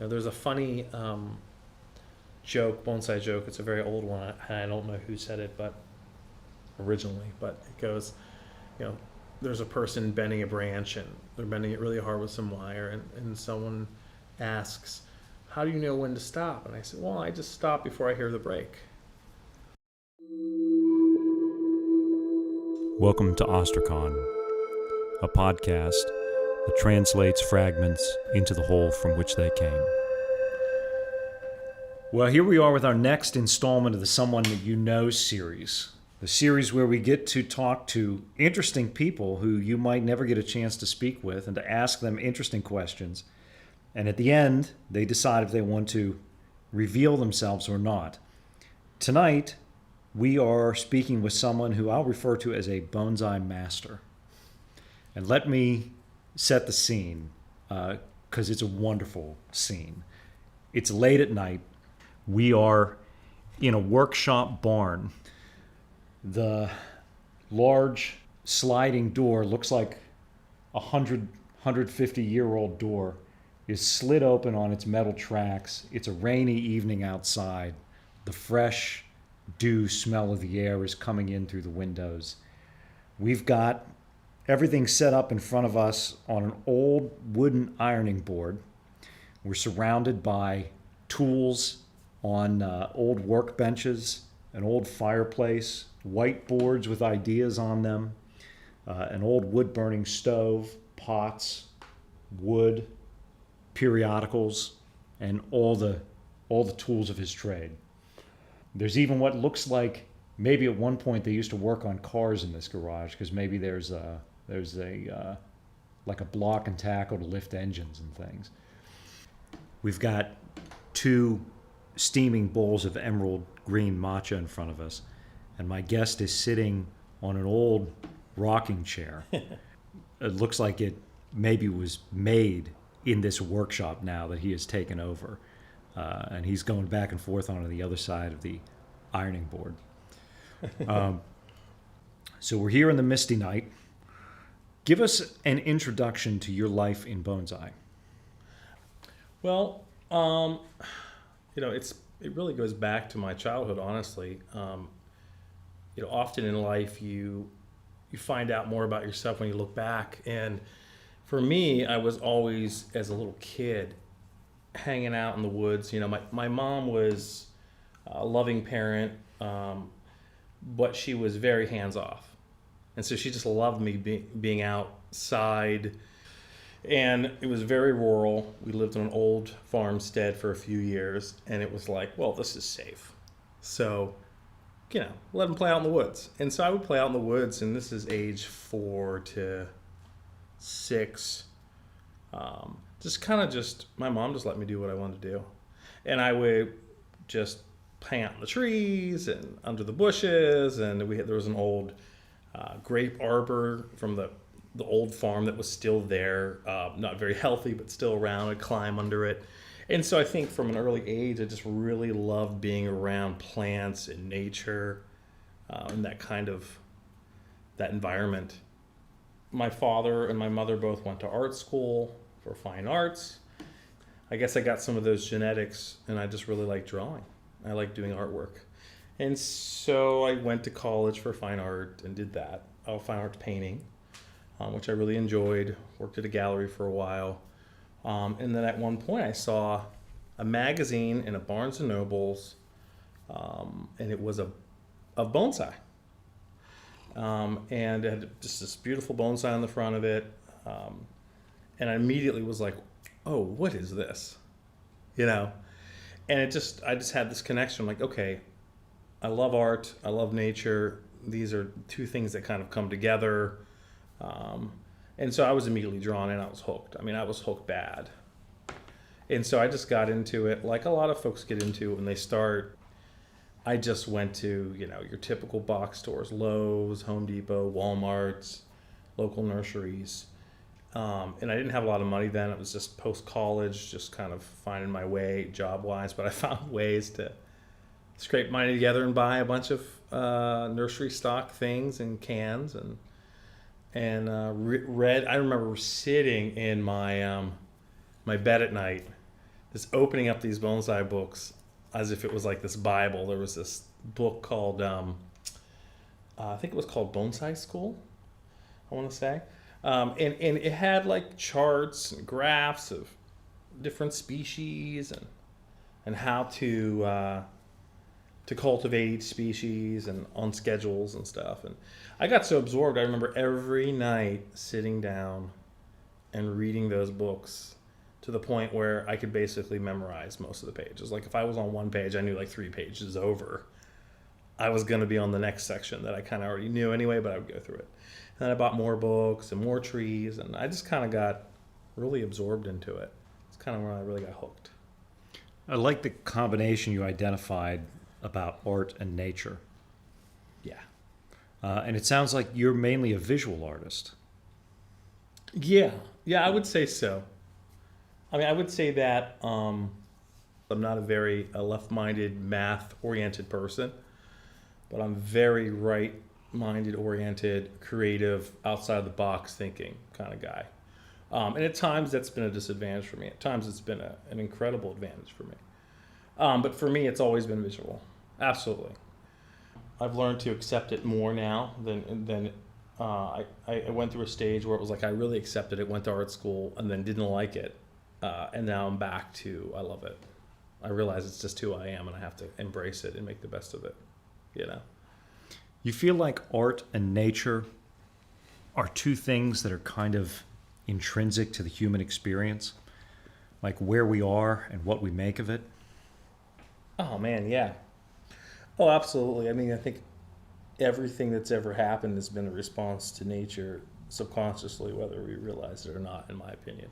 There's a funny joke, bonsai joke. It's a very old one. I don't know who said it, but originally, but it goes, you know, there's a person bending a branch and they're bending it really hard with some wire, and someone asks, "How do you know when to stop?" And I said, "Well, I just stop before I hear the break." Welcome to Ostracon, a podcast that translates fragments into the whole from which they came. Well, here we are with our next installment of the Someone That You Know series. The series where we get to talk to interesting people who you might never get a chance to speak with and to ask them interesting questions. And at the end, they decide if they want to reveal themselves or not. Tonight, we are speaking with someone who I'll refer to as a bonsai master. And let me set the scene, because it's a wonderful scene. It's late at night. We are in a workshop barn. The large sliding door looks like a 150-year-old door is slid open on its metal tracks. It's a rainy evening outside. The fresh dew smell of the air is coming in through the windows. We've got everything set up in front of us on an old wooden ironing board. We're surrounded by tools on old workbenches, an old fireplace, whiteboards with ideas on them, an old wood-burning stove, pots, wood, periodicals, and all the tools of his trade. There's even what looks like maybe at one point they used to work on cars in this garage, because maybe there's a like a block and tackle to lift engines and things. We've got two steaming bowls of emerald green matcha in front of us, and my guest is sitting on an old rocking chair. It looks like it maybe was made in this workshop now that he has taken over. And he's going back and forth on the other side of the ironing board. So we're here in the misty night. Give us an introduction to your life in bonsai. Well, it really goes back to my childhood, honestly. Often in life you find out more about yourself when you look back. And for me, I was always, as a little kid, hanging out in the woods. My mom was a loving parent, but she was very hands off. And so she just loved me being outside. And it was very rural. We lived in an old farmstead for a few years, and it was like, well, this is safe. So, let them play out in the woods. And so I would play out in the woods, and this is age 4 to 6. My mom just let me do what I wanted to do. And I would just hang out in the trees and under the bushes. And there was an old grape arbor from the old farm that was still there, not very healthy, but still around. I'd climb under it. And so I think from an early age, I just really loved being around plants and nature and that environment. My father and my mother both went to art school for fine arts. I guess I got some of those genetics, and I just really like drawing. I like doing artwork. And so I went to college for fine art and did that, fine art painting, which I really enjoyed. Worked at a gallery for a while. And then at one point I saw a magazine in a Barnes & Noble's, and it was of bonsai. And it had just this beautiful bonsai on the front of it. And I immediately was like, oh, what is this? And I just had this connection. I'm like, okay, I love art. I love nature. These are two things that kind of come together. And so I was immediately drawn in. I was hooked. I was hooked bad. And so I just got into it like a lot of folks get into it when they start. I just went to, your typical box stores, Lowe's, Home Depot, Walmart's, local nurseries. And I didn't have a lot of money then. It was just post-college, just kind of finding my way job-wise. But I found ways to scrape money together and buy a bunch of nursery stock things and cans. And read. I remember sitting in my my bed at night, just opening up these bonsai books as if it was like this Bible. There was this book called, I think it was called Bonsai School, I want to say. And it had like charts and graphs of different species and how to cultivate each species and on schedules and stuff. And I got so absorbed, I remember every night sitting down and reading those books to the point where I could basically memorize most of the pages. Like if I was on one page, I knew like 3 pages over, I was going to be on the next section that I kind of already knew anyway, but I would go through it. And then I bought more books and more trees, and I just kind of got really absorbed into it. It's kind of where I really got hooked. I like the combination you identified about art and nature. Yeah. And it sounds like you're mainly a visual artist. Yeah, I would say so. I mean, I would say that I'm not a very left-minded, math-oriented person, but I'm very right-minded, oriented, creative, outside-the-box thinking kind of guy. And at times that's been a disadvantage for me. At times it's been an incredible advantage for me. But for me, it's always been visual. Absolutely. I've learned to accept it more now than I went through a stage where it was like I really accepted it, went to art school, and then didn't like it. And now I'm back to, I love it. I realize it's just who I am, and I have to embrace it and make the best of it, you know? You feel like art and nature are two things that are kind of intrinsic to the human experience? Like where we are and what we make of it? Oh, man, yeah. Oh, absolutely. I mean, I think everything that's ever happened has been a response to nature subconsciously, whether we realize it or not, in my opinion.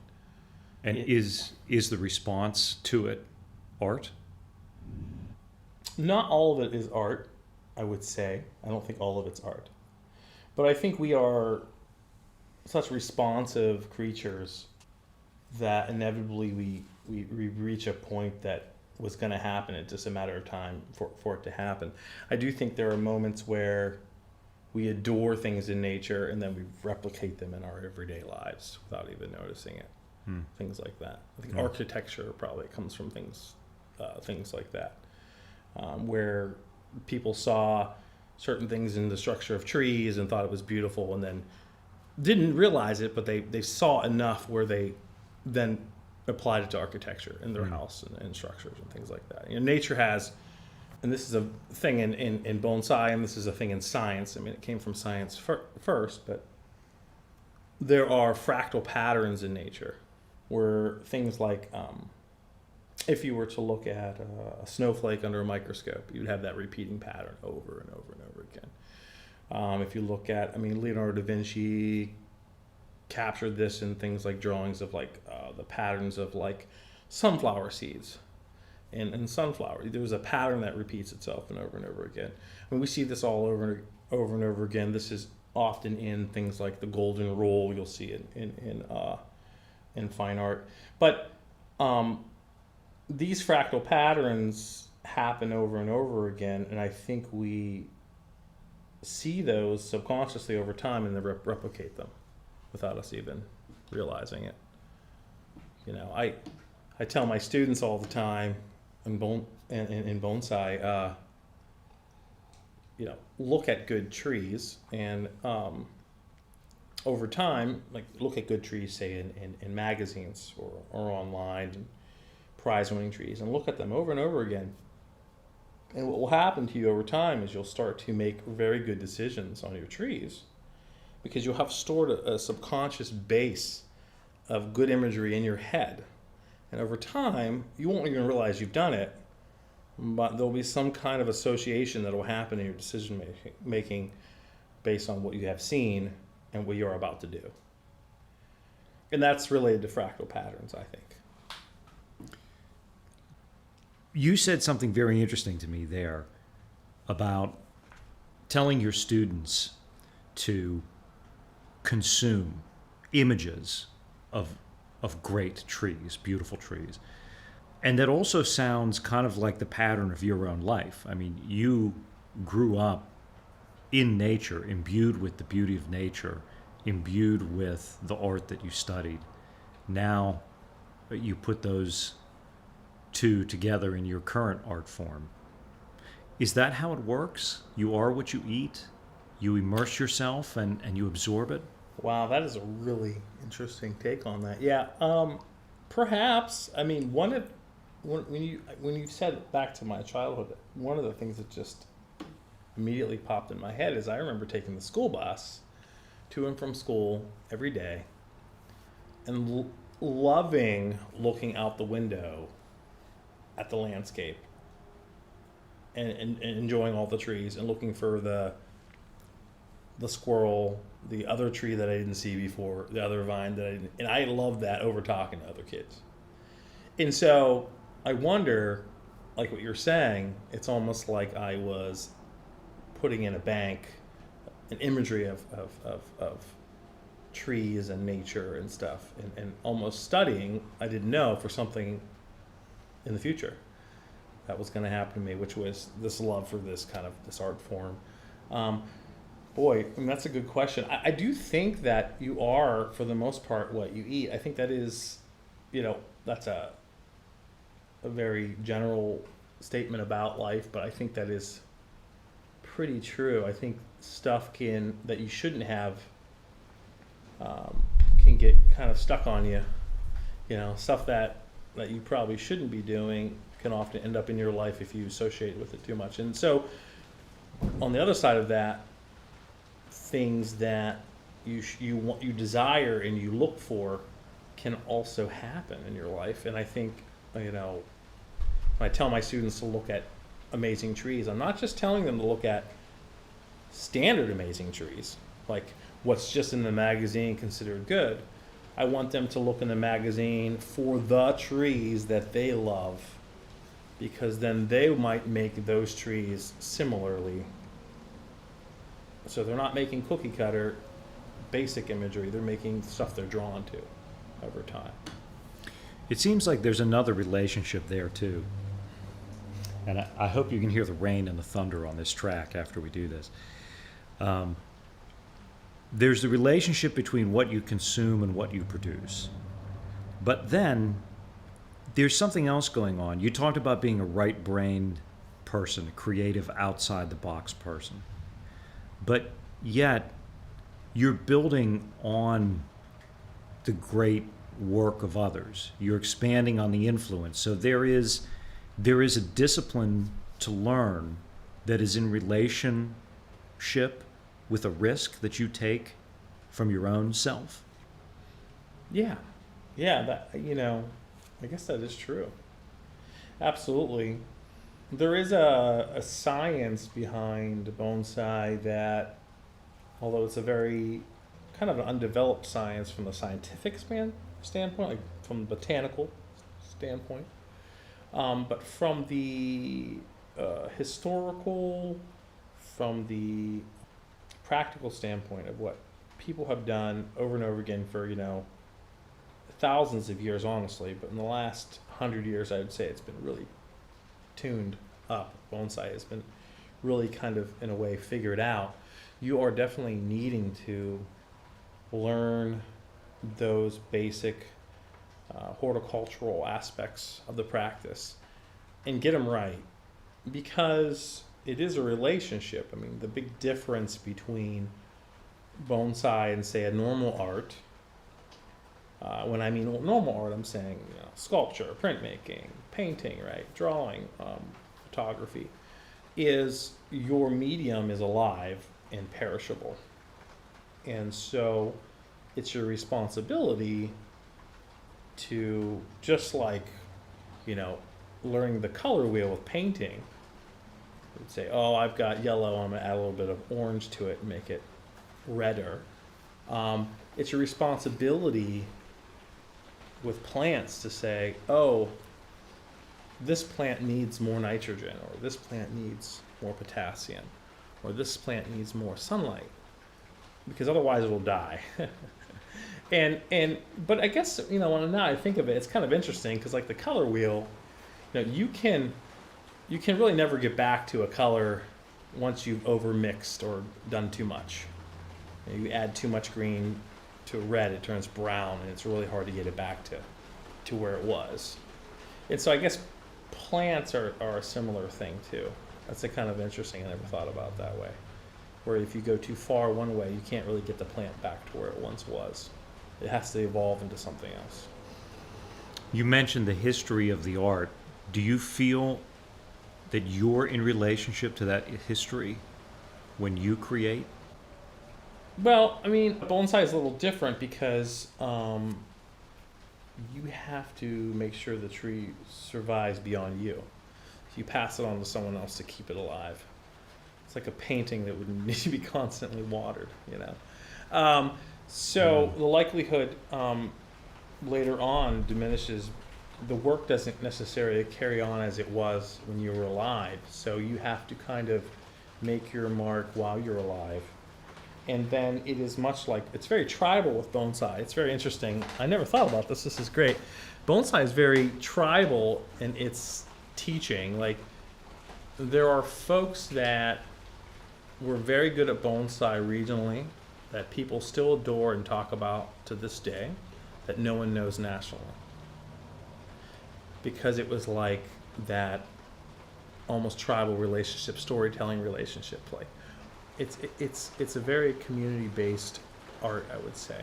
And is the response to it art? Not all of it is art, I would say. I don't think all of it's art. But I think we are such responsive creatures that inevitably we reach a point that was going to happen. It's just a matter of time for it to happen. I do think there are moments where we adore things in nature and then we replicate them in our everyday lives without even noticing it. Things like that. I think architecture probably comes from things like that, where people saw certain things in the structure of trees and thought it was beautiful and then didn't realize it, but they saw enough where they then applied it to architecture in their house and structures and things like that. You know, nature has, and this is a thing in bonsai, and this is a thing in science. I mean, it came from science first, but there are fractal patterns in nature where things like, if you were to look at a snowflake under a microscope, you'd have that repeating pattern over and over and over again. If you look at, I mean, Leonardo da Vinci captured this in things like drawings of like the patterns of like sunflower seeds and sunflower. There was a pattern that repeats itself and over again. I mean, we see this all over and over again. This is often in things like the golden rule. You'll see it in fine art. But these fractal patterns happen over and over again, and I think we see those subconsciously over time and then replicate them without us even realizing it. You know, I tell my students all the time in bonsai, you know, look at good trees and over time, like look at good trees, say in magazines or online, and prize-winning trees, and look at them over and over again. And what will happen to you over time is you'll start to make very good decisions on your trees because you'll have stored a subconscious base of good imagery in your head. And over time, you won't even realize you've done it, but there'll be some kind of association that will happen in your decision making based on what you have seen and what you're about to do. And that's related to fractal patterns, I think. You said something very interesting to me there about telling your students to consume images of great trees, beautiful trees. And that also sounds kind of like the pattern of your own life. I mean, you grew up in nature, imbued with the beauty of nature, imbued with the art that you studied. Now you put those two together in your current art form. Is that how it works? You are what you eat? You immerse yourself and you absorb it? Wow, that is a really interesting take on that. Yeah, perhaps. I mean, when you said it back to my childhood, one of the things that just immediately popped in my head is I remember taking the school bus to and from school every day, and loving looking out the window at the landscape and enjoying all the trees and looking for the squirrel, the other tree that I didn't see before, the other vine that I didn't, and I loved that over talking to other kids. And so I wonder, like what you're saying, it's almost like I was putting in a bank an imagery of trees and nature and stuff, and almost studying, I didn't know, for something in the future that was going to happen to me, which was this love for this art form. Boy, I mean, that's a good question. I do think that you are, for the most part, what you eat. I think that is, that's a very general statement about life, but I think that is pretty true. I think stuff that you shouldn't have can get kind of stuck on you. Stuff that you probably shouldn't be doing can often end up in your life if you associate with it too much. And so, on the other side of that, things that you desire and you look for can also happen in your life. And I think, when I tell my students to look at amazing trees, I'm not just telling them to look at standard amazing trees, like what's just in the magazine considered good. I want them to look in the magazine for the trees that they love, because then they might make those trees similarly. So they're not making cookie cutter basic imagery, they're making stuff they're drawn to over time. It seems like there's another relationship there too. And I hope you can hear the rain and the thunder on this track after we do this. There's the relationship between what you consume and what you produce. But then there's something else going on. You talked about being a right-brained person, a creative, outside-the-box person. But yet, you're building on the great work of others. You're expanding on the influence. So there is a discipline to learn that is in relationship with a risk that you take from your own self. Yeah, that, I guess that is true. Absolutely. There is a science behind bonsai that, although it's a very kind of an undeveloped science from the scientific standpoint, like from the botanical standpoint, but from the historical, from the practical standpoint of what people have done over and over again for, thousands of years, honestly, but in the last 100 years, I would say it's been really tuned up. Bonsai has been really kind of, in a way, figured out. You are definitely needing to learn those basic horticultural aspects of the practice and get them right, because it is a relationship. I mean, the big difference between bonsai and, say, a normal art, when I mean normal art, I'm saying sculpture, printmaking, painting, right, drawing, photography, is your medium is alive and perishable. And so it's your responsibility to, just like, learning the color wheel with painting, would say, oh, I've got yellow, I'm going to add a little bit of orange to it and make it redder. It's your responsibility with plants to say, oh, this plant needs more nitrogen, or this plant needs more potassium, or this plant needs more sunlight, because otherwise it'll die. But I guess, now I think of it, it's kind of interesting, because like the color wheel, you can really never get back to a color once you've overmixed or done too much. You add too much green to red, it turns brown, and it's really hard to get it back to where it was. And so I guess plants are a similar thing too. That's a kind of interesting. I never thought about it that way. Where if you go too far one way, you can't really get the plant back to where it once was. It has to evolve into something else. You mentioned the history of the art. Do you feel that you're in relationship to that history when you create? Well, I mean, bonsai is a little different because you have to make sure the tree survives beyond you. You pass it on to someone else to keep it alive. It's like a painting that would need to be constantly watered, you know. So the likelihood later on diminishes. The work doesn't necessarily carry on as it was when you were alive. So you have to kind of make your mark while you're alive. And then it is much like, it's very tribal with bonsai. It's very interesting. I never thought about this. This is great. Bonsai is very tribal in its teaching. Like, there are folks that were very good at bonsai regionally that people still adore and talk about to this day that no one knows nationally. Because it was like that almost tribal relationship, storytelling relationship. Like, it's a very community-based art, I would say.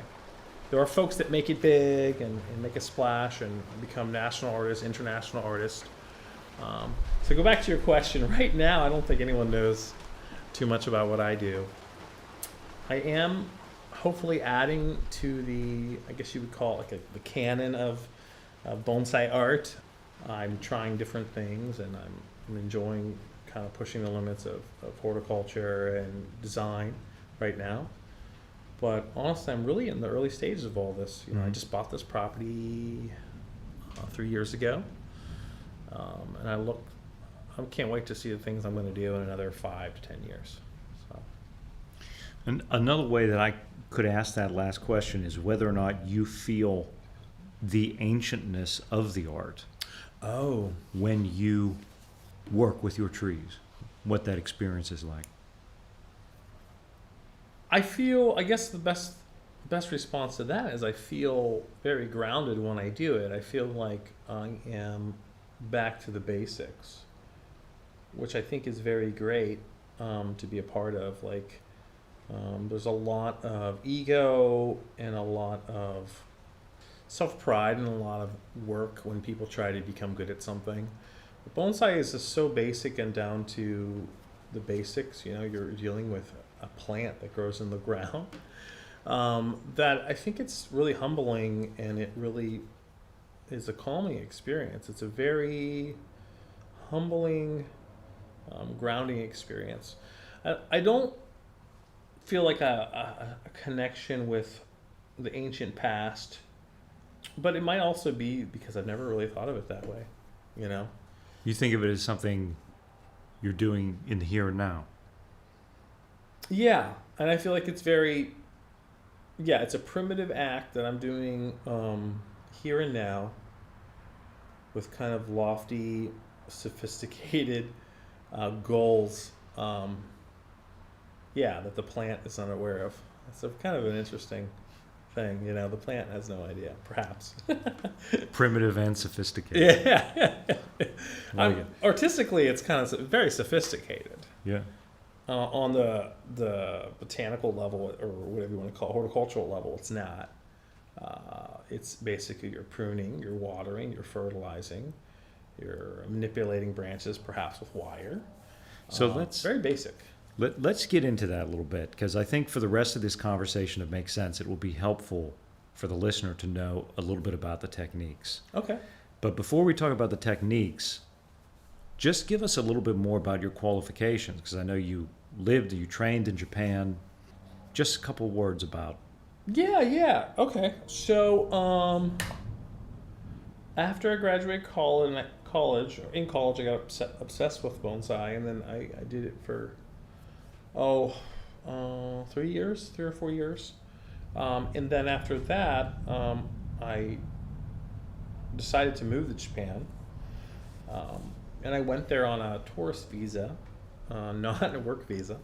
There are folks that make it big and make a splash and become national artists, international artists. So go back to your question. Right now, I don't think anyone knows too much about what I do. I am hopefully adding to the, I guess you would call it like the canon of bonsai art. I'm trying different things, and I'm enjoying kind of pushing the limits of horticulture and design right now. But honestly, I'm really in the early stages of all this. You know, I just bought this property 3 years ago, and I can't wait to see the things I'm going to do in another 5 to 10 years. So. And another way that I could ask that last question is whether or not you feel the ancientness of the art. Oh. When you work with your trees, what that experience is like. I guess the best response to that is I feel very grounded when I do it. I feel like I am back to the basics, which I think is very great to be a part of. Like, there's a lot of ego and a lot of self-pride and a lot of work when people try to become good at something. But bonsai is just so basic and down to the basics. You know, you're dealing with a plant that grows in the ground. That I think it's really humbling, and it really is a calming experience. It's a very humbling, grounding experience. I don't feel like a connection with the ancient past, but it might also be because I've never really thought of it that way, you know? You think of it as something you're doing in the here and now. Yeah, and I feel like it's it's a primitive act that I'm doing here and now with kind of lofty, sophisticated goals, that the plant is unaware of. It's a kind of an interesting thing, you know. The plant has no idea, perhaps. Primitive and sophisticated. Yeah. Artistically, it's kind of very sophisticated. Yeah. On the botanical level, or whatever you want to call it, horticultural level, it's not. It's basically you're pruning, you're watering, you're fertilizing, you're manipulating branches, perhaps with wire. So very basic. Let's get into that a little bit, because I think for the rest of this conversation to make sense, it will be helpful for the listener to know a little bit about the techniques. Okay. But before we talk about the techniques, just give us a little bit more about your qualifications, because I know you trained in Japan. Just a couple words about. Yeah. Okay. So, after I graduated college, I got obsessed with bonsai, and then I did it for 3 or 4 years. And then after that, I decided to move to Japan. And I went there on a tourist visa, not a work visa.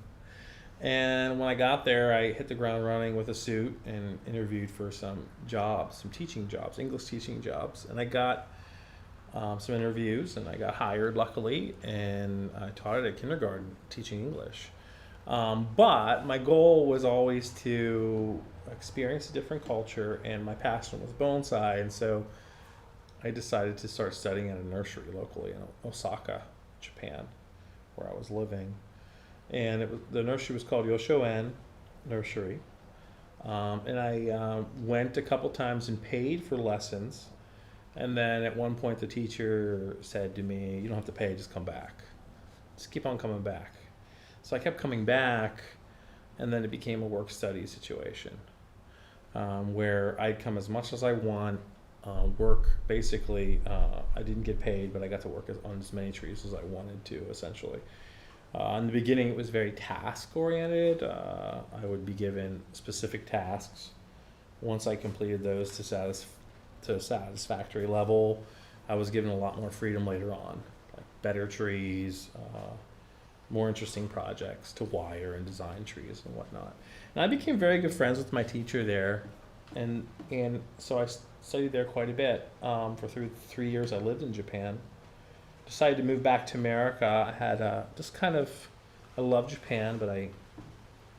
And when I got there, I hit the ground running with a suit and interviewed for some jobs, some teaching jobs, English teaching jobs. And I got some interviews, and I got hired, luckily, and I taught it at kindergarten, teaching English. But my goal was always to experience a different culture, and my passion was bonsai, and so I decided to start studying at a nursery locally in Osaka, Japan, where I was living. And the nursery was called Yoshoen Nursery. And I went a couple times and paid for lessons. And then at one point the teacher said to me, "You don't have to pay, just come back. Just keep on coming back." So I kept coming back, and then it became a work-study situation where I'd come as much as I want, work basically. I didn't get paid, but I got to work on as many trees as I wanted to, essentially. In the beginning, it was very task-oriented. I would be given specific tasks. Once I completed those to a satisfactory level, I was given a lot more freedom later on, like better trees, more interesting projects to wire and design trees and whatnot. And I became very good friends with my teacher there, and so I studied there quite a bit. For 3 years I lived in Japan. Decided to move back to America. I had I love Japan, but I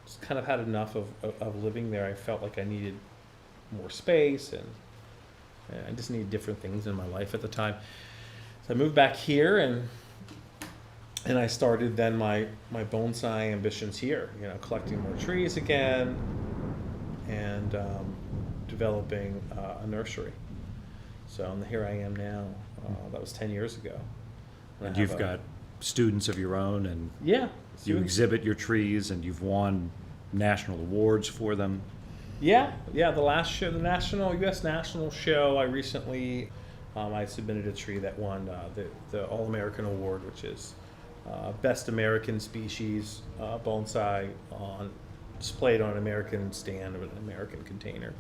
just kind of had enough of living there. I felt like I needed more space, and I just needed different things in my life at the time. So I moved back here, and I started then my bonsai ambitions here, collecting more trees again, and developing a nursery. So here I am now. That was 10 years ago. And you've got students of your own, and yeah, you exhibit your trees, and you've won national awards for them. Yeah. The last show, the U.S. National Show, I recently, I submitted a tree that won the All-American Award, which is Best American Species Bonsai displayed on an American stand of an American container.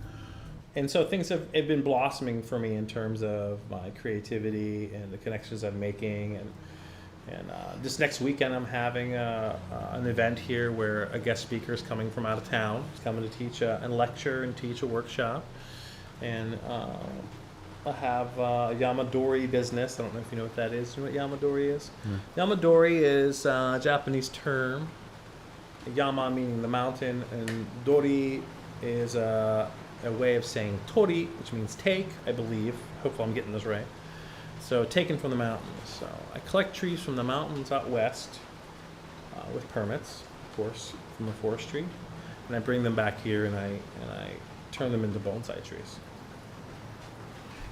And so things have been blossoming for me in terms of my creativity and the connections I'm making. And this next weekend I'm having an event here where a guest speaker is coming from out of town. He's coming to teach and lecture and teach a workshop. And I have Yamadori business. I don't know if you know what that is. Do you know what Yamadori is? Yamadori is a Japanese term. Yama meaning the mountain, and Dori is a way of saying tori, which means take, I believe. Hopefully I'm getting this right. So taken from the mountains. So I collect trees from the mountains out west with permits, of course, from the forestry, and I bring them back here and I turn them into bonsai trees.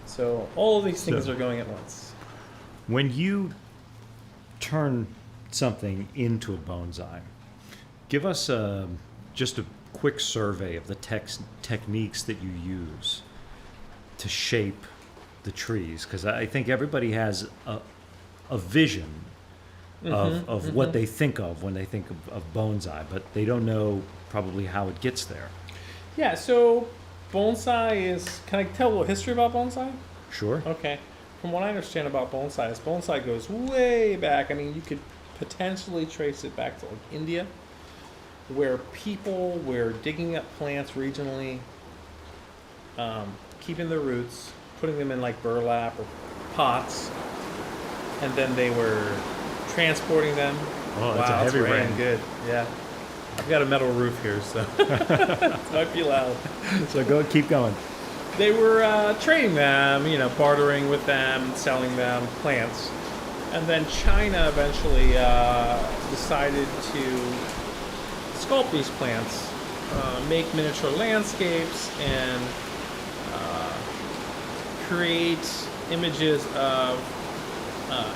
So all of these things are going at once. When you turn something into a bonsai, give us just a quick survey of the techniques that you use to shape the trees, because I think everybody has a vision of what they think of when they think of bonsai, but they don't know probably how it gets there. Yeah, so bonsai is, can I tell a little history about bonsai? Sure. Okay. From what I understand about bonsai, bonsai goes way back. I mean, you could potentially trace it back to like India, where people were digging up plants regionally, keeping their roots, putting them in like burlap or pots, and then they were transporting them. Oh, that's a heavy rain. Good, yeah. I've got a metal roof here, so it might be loud. So keep going. They were trading them, bartering with them, selling them plants. And then China eventually decided to sculpt these plants, make miniature landscapes, and create images of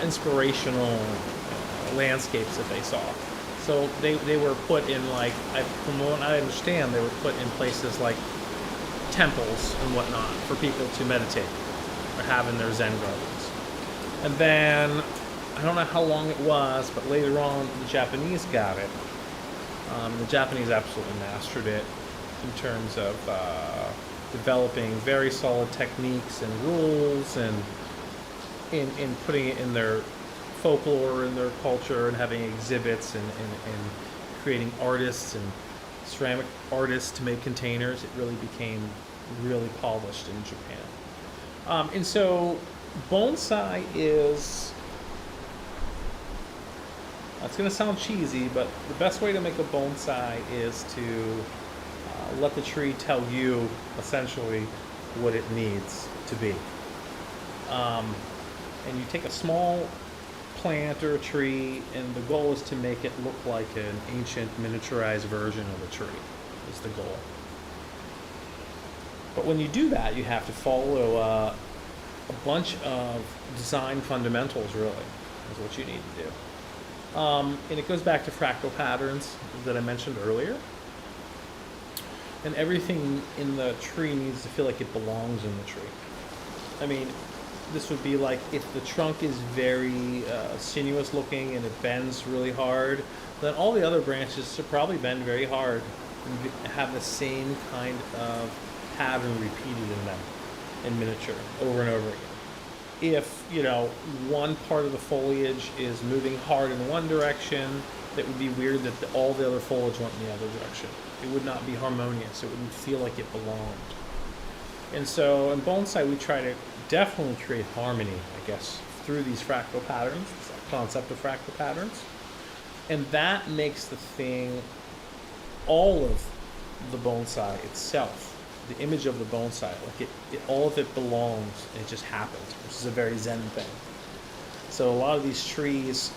inspirational landscapes that they saw. So they were put in from what I understand, they were put in places like temples and whatnot for people to meditate or have in their Zen gardens. And then, I don't know how long it was, but later on the Japanese got it. The Japanese absolutely mastered it in terms of developing very solid techniques and rules, and in putting it in their folklore and their culture, and having exhibits and creating artists and ceramic artists to make containers. It really became really polished in Japan. And so Bonsai is, it's going to sound cheesy, but the best way to make a bonsai is to let the tree tell you essentially what it needs to be. And you take a small plant or a tree, and the goal is to make it look like an ancient miniaturized version of a tree, is the goal. But when you do that, you have to follow a bunch of design fundamentals, really, is what you need to do. And it goes back to fractal patterns that I mentioned earlier. And everything in the tree needs to feel like it belongs in the tree. I mean, this would be like if the trunk is very sinuous looking and it bends really hard, then all the other branches should probably bend very hard and have the same kind of pattern repeated in them in miniature over and over again. If, you know, one part of the foliage is moving hard in one direction, it would be weird that all the other foliage went in the other direction. It would not be harmonious. It wouldn't feel like it belonged. And so in bonsai, we try to definitely create harmony, I guess, through these fractal patterns, this concept of fractal patterns. And that makes the thing, all of the bonsai itself, the image of the bonsai, like all of it belongs, and it just happens, which is a very Zen thing. So a lot of these trees,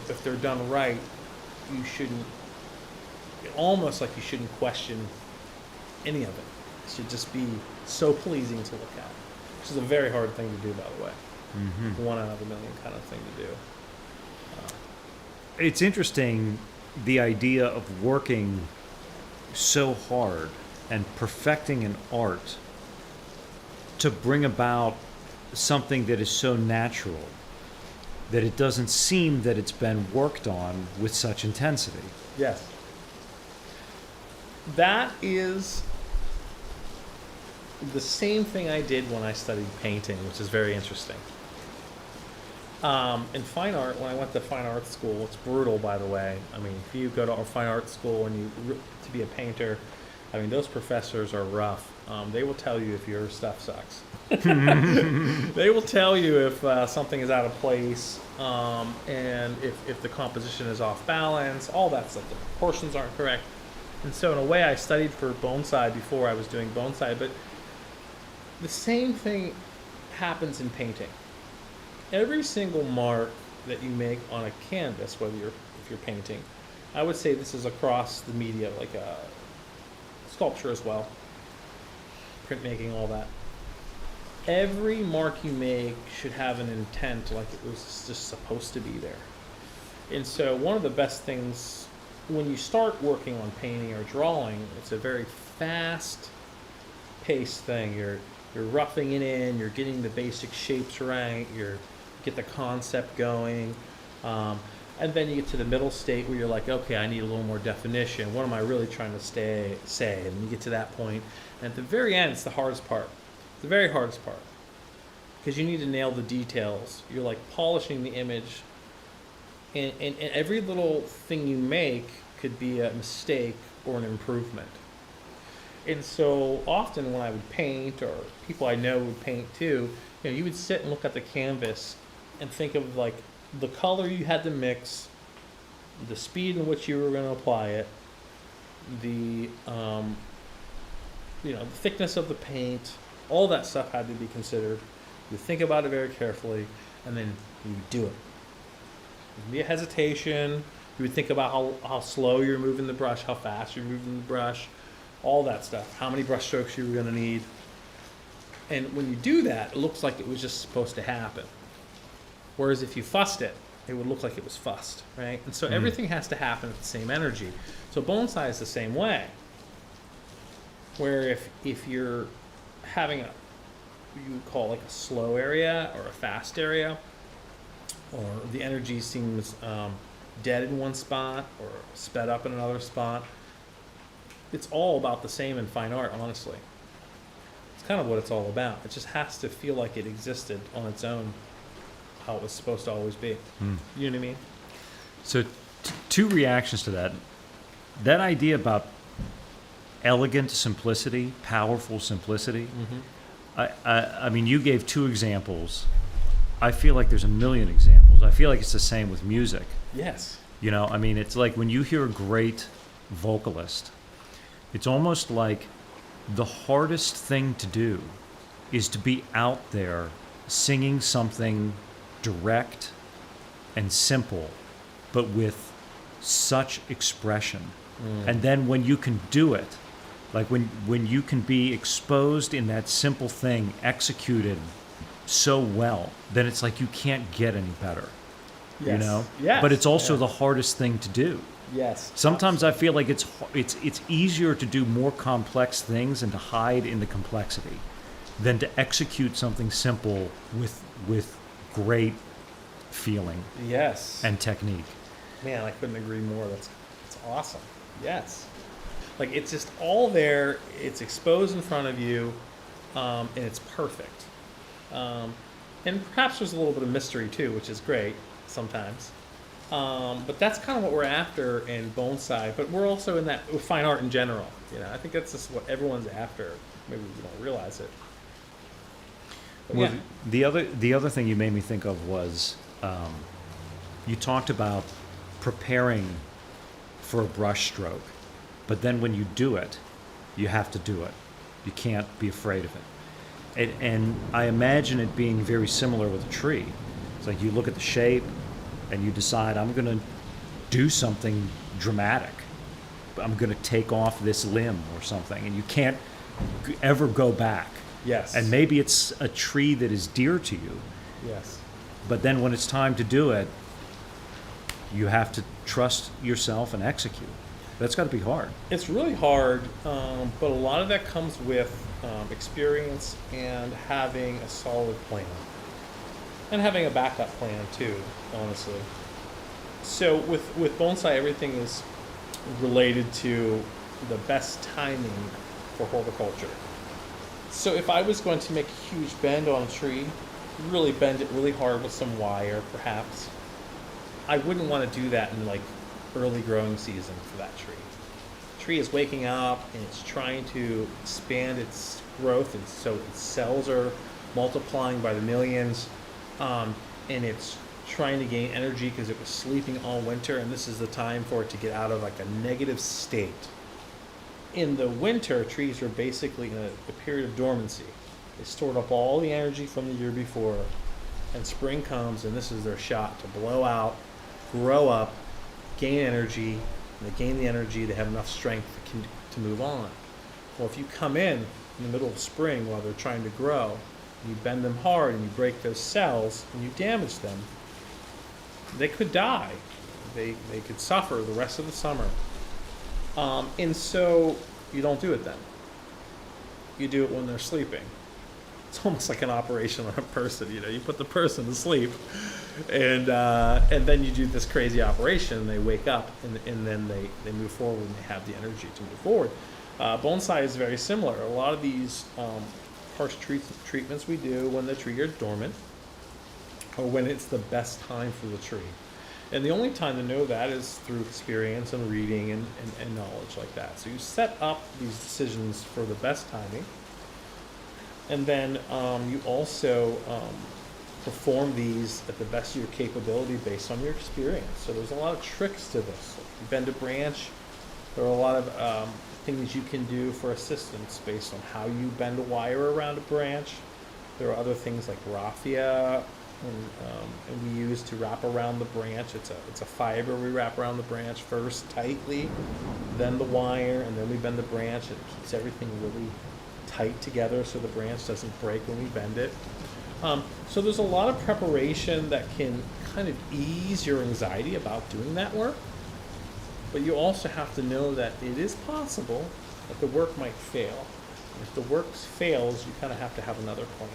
if they're done right, you shouldn't, almost like you shouldn't question any of it. It should just be so pleasing to look at, which is a very hard thing to do, by the way. Mm-hmm. 1 out of a million kind of thing to do. It's interesting, the idea of working so hard and perfecting an art to bring about something that is so natural that it doesn't seem that it's been worked on with such intensity. Yes. That is the same thing I did when I studied painting, which is very interesting. In fine art, when I went to fine art school, it's brutal, by the way. I mean, if you go to a fine art school and to be a painter, I mean, those professors are rough. They will tell you if your stuff sucks. They will tell you if something is out of place, and if the composition is off balance, all that stuff. The proportions aren't correct. And so in a way, I studied for bonsai before I was doing bonsai, but the same thing happens in painting. Every single mark that you make on a canvas, if you're painting, I would say this is across the media, like a sculpture as well, printmaking, all that. Every mark you make should have an intent, like it was just supposed to be there. And so one of the best things when you start working on painting or drawing, it's a very fast paced thing. You're roughing it in, you're getting the basic shapes right, you get the concept going, and then you get to the middle state where you're like, okay, I need a little more definition. What am I really trying to say? And you get to that point, and at the very end, it's the hardest part. It's the very hardest part, because you need to nail the details. You're like polishing the image, and every little thing you make could be a mistake or an improvement. And so often when I would paint, or people I know would paint too, you know, you would sit and look at the canvas and think of like the color you had to mix, the speed in which you were going to apply it, the the thickness of the paint, all that stuff had to be considered. You think about it very carefully, and then you would do it. There'd be a hesitation. You would think about how slow you're moving the brush, how fast you're moving the brush, all that stuff, how many brush strokes you were going to need. And when you do that, it looks like it was just supposed to happen. Whereas if you fussed it, it would look like it was fussed, right? And so everything has to happen at the same energy. So bonsai is the same way. Where if you're having you would call like a slow area or a fast area, or the energy seems dead in one spot or sped up in another spot, it's all about the same in fine art, honestly. It's kind of what it's all about. It just has to feel like it existed on its own, how it was supposed to always be. You know what I mean? So two reactions to that. That idea about elegant simplicity, powerful simplicity. I mean, you gave two examples I feel like there's a million examples. I feel like it's the same with music. Yes. You know, I mean, it's like when you hear a great vocalist, it's almost like the hardest thing to do is to be out there singing something direct and simple, but with such expression. And then when you can do it, like when you can be exposed in that simple thing, executed so well, then it's like you can't get any better. Yes. You know? Yes. But it's also Yeah. the hardest thing to do. Yes. Sometimes I feel like it's easier to do more complex things and to hide in the complexity than to execute something simple with great feeling Yes. and technique. Man, I couldn't agree more. That's awesome. Yes. Like it's just all there. It's exposed in front of you, and it's perfect. And perhaps there's a little bit of mystery too, which is great sometimes. But that's kind of what we're after in Bonsai. But we're also in that with fine art in general. You know, I think that's just what everyone's after. Maybe we don't realize it. But Well, yeah. the other thing you made me think of was you talked about preparing for a brush stroke, but then when you do it, you have to do it. You can't be afraid of it. And I imagine it being very similar with a tree. It's like you look at the shape and you decide, I'm going to do something dramatic. I'm going to take off this limb or something, and you can't ever go back. Yes. And maybe it's a tree that is dear to you, Yes. but then when it's time to do it, you have to trust yourself and execute. That's got to be hard. It's really hard, but a lot of that comes with experience and having a solid plan. And having a backup plan too, honestly. So with Bonsai, everything is related to the best timing for horticulture. So if I was going to make a huge bend on a tree, really bend it really hard with some wire perhaps, I wouldn't want to do that in like early growing season for that tree. The tree is waking up and it's trying to expand its growth, and so its cells are multiplying by the millions, and it's trying to gain energy because it was sleeping all winter, and this is the time for it to get out of like a negative state. In the winter, trees are basically in a period of dormancy. They stored up all the energy from the year before, and spring comes, and this is their shot to blow out, grow up, gain energy. And they gain the energy, they have enough strength to move on. Well, if you come in the middle of spring while they're trying to grow, and you bend them hard and you break those cells and you damage them, they could die. They could suffer the rest of the summer. And so you don't do it then. You do it when they're sleeping. It's almost like an operation on a person. You know, you put the person to sleep, and then you do this crazy operation. And they wake up, and then they move forward, and they have the energy to move forward. Bonsai is very similar. A lot of these harsh treatments we do when the tree is dormant, or when it's the best time for the tree. And the only time to know that is through experience and reading and knowledge like that. So you set up these decisions for the best timing. And then you also perform these at the best of your capability based on your experience. So there's a lot of tricks to this. You bend a branch. There are a lot of things you can do for assistance based on how you bend a wire around a branch. There are other things like raffia, and we use to wrap around the branch. It's a fiber we wrap around the branch first tightly, then the wire, and then we bend the branch. It keeps everything really tight together so the branch doesn't break when we bend it. So there's a lot of preparation that can kind of ease your anxiety about doing that work. But you also have to know that it is possible that the work might fail. If the work fails, you kind of have to have another plan.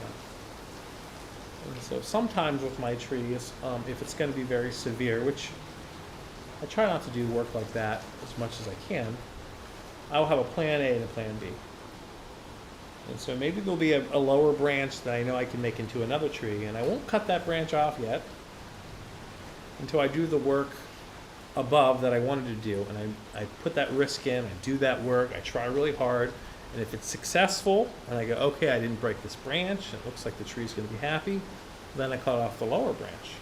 And so sometimes with my trees, if it's going to be very severe, which I try not to do work like that as much as I can, I'll have a plan A and a plan B. And so maybe there'll be a lower branch that I know I can make into another tree, and I won't cut that branch off yet until I do the work above that I wanted to do. And I put that risk in, I do that work, I try really hard, and if it's successful, and I go, okay, I didn't break this branch, it looks like the tree's going to be happy, then I cut off the lower branch.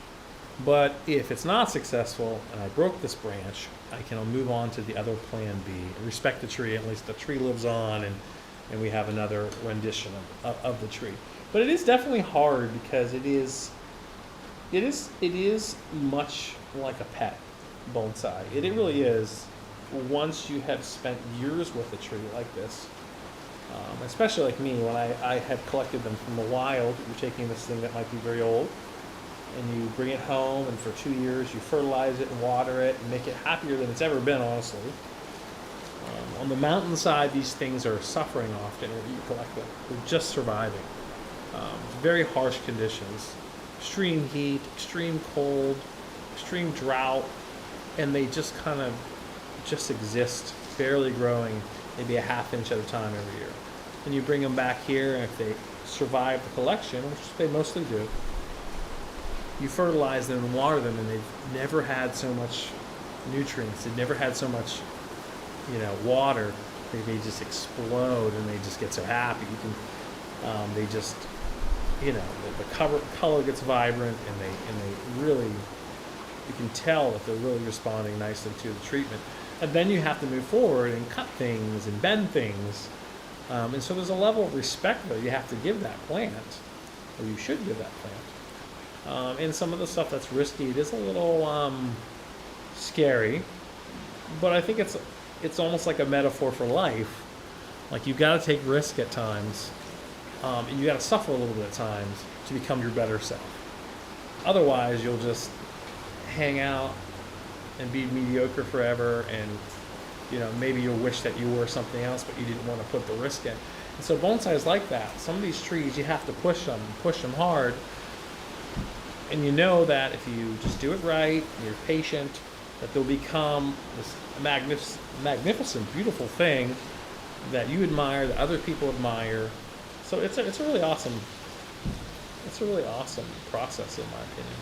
But if it's not successful and I broke this branch, I can move on to the other plan B, respect the tree, at least the tree lives on, and we have another rendition of the tree. But it is definitely hard because it is much like a pet, bonsai. It really is. Once you have spent years with a tree like this, especially like me, when I had collected them from the wild, you're taking this thing that might be very old, and you bring it home, and for 2 years you fertilize it and water it and make it happier than it's ever been, honestly. On the mountainside, these things are suffering often when you collect them. They're just surviving. Very harsh conditions, extreme heat, extreme cold, extreme drought, and they just kind of just exist, barely growing, maybe a half inch at a time every year. And you bring them back here, and if they survive the collection, which they mostly do, you fertilize them and water them, and they've never had so much nutrients. They've never had so much, water. They just explode, and they just get so happy. You can, they just, the color gets vibrant, and they really, you can tell that they're really responding nicely to the treatment. And then you have to move forward and cut things and bend things. And so there's a level of respect that you have to give that plant, or you should give that plant. And some of the stuff that's risky, it is a little scary, but I think it's almost like a metaphor for life. Like, you've got to take risk at times, and you got to suffer a little bit at times to become your better self. Otherwise, you'll just hang out and be mediocre forever, and maybe you'll wish that you were something else, but you didn't want to put the risk in. And so bonsai is like that. Some of these trees, you have to push them hard, and you know that if you just do it right, and you're patient, that they'll become this magnificent, beautiful thing that you admire, that other people admire. So it's a really awesome process, in my opinion.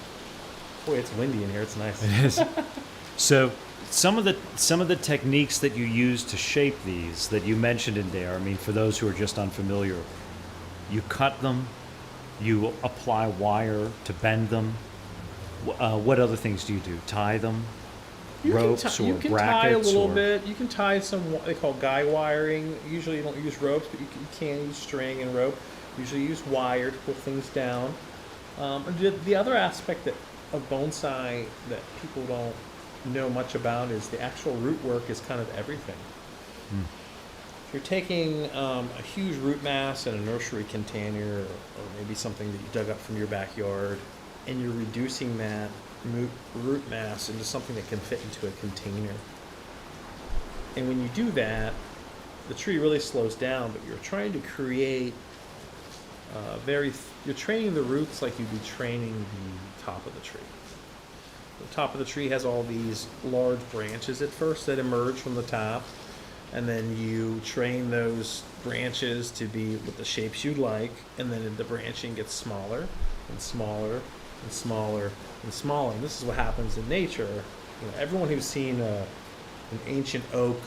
Boy, it's windy in here. It's nice. It is. So some of the techniques that you use to shape these that you mentioned in there, I mean, for those who are just unfamiliar, you cut them, you apply wire to bend them. What other things do you do? Tie them? Ropes or you can brackets? tie a little bit. You can tie some what they call guy wiring. Usually you don't use ropes, but you can use string and rope. Usually you use wire to pull things down. The other aspect of bonsai that people don't know much about is the actual root work is kind of everything. If you're taking a huge root mass in a nursery container, or maybe something that you dug up from your backyard, and you're reducing that root mass into something that can fit into a container. And when you do that, the tree really slows down, but you're trying to create you're training the roots like you'd be training the top of the tree. The top of the tree has all these large branches at first that emerge from the top, and then you train those branches to be with the shapes you'd like, and then the branching gets smaller and smaller and smaller and smaller. And this is what happens in nature. Everyone who's seen an ancient oak,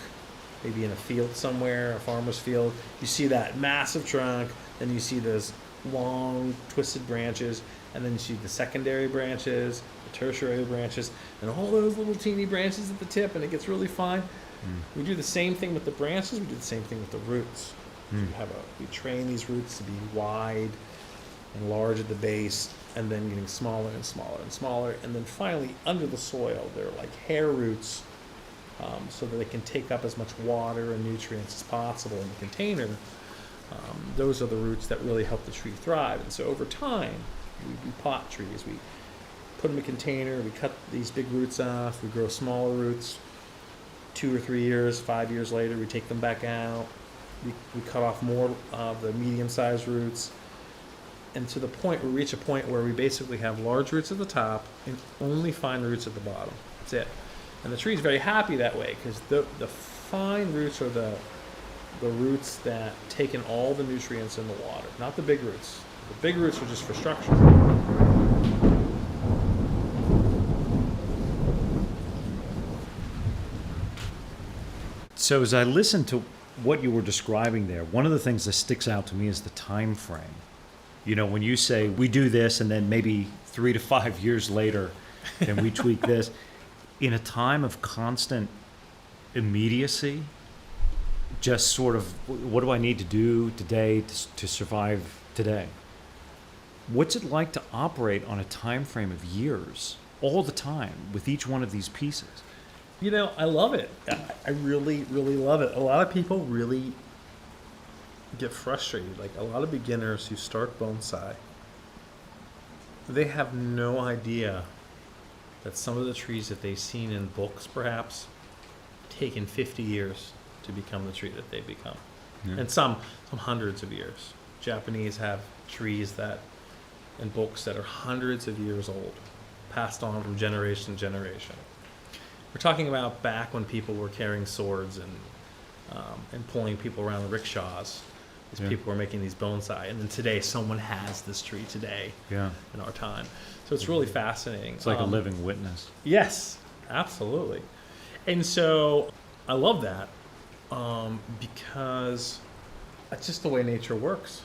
maybe in a field somewhere, a farmer's field, you see that massive trunk, then you see those long twisted branches, and then you see the secondary branches, the tertiary branches, and all those little teeny branches at the tip, and it gets really fine. We do the same thing with the branches. We do the same thing with the roots. We train these roots to be wide and large at the base, and then getting smaller and smaller and smaller, and then finally under the soil they're like hair roots, so that they can take up as much water and nutrients as possible in the container. Those are the roots that really help the tree thrive. And so over time, we pot trees. We put them in a container, we cut these big roots off, we grow smaller roots. 2 or 3 years, 5 years later, we take them back out. We cut off more of the medium-sized roots. And to the point, we reach a point where we basically have large roots at the top and only fine roots at the bottom. That's it. And the tree's very happy that way, because the fine roots are the roots that take in all the nutrients in the water, not the big roots. The big roots are just for structure. So as I listen to what you were describing there, one of the things that sticks out to me is the time frame. You know, when you say we do this and then maybe 3 to 5 years later, then we tweak this, in a time of constant immediacy, just sort of what do I need to do today to survive today? What's it like to operate on a time frame of years all the time with each one of these pieces? You know, I love it. I really, really love it. A lot of people really get frustrated. Like a lot of beginners who start bonsai, they have no idea that some of the trees that they've seen in books perhaps taken 50 years to become the tree that they become. Yeah. And some hundreds of years. Japanese have trees that in books that are hundreds of years old, passed on from generation to generation. We're talking about back when people were carrying swords and pulling people around the rickshaws. These Yeah. people were making these bonsai, and then today someone has this tree today Yeah. in our time. So it's really fascinating. It's like a living witness. Yes, absolutely. And so I love that because that's just the way nature works.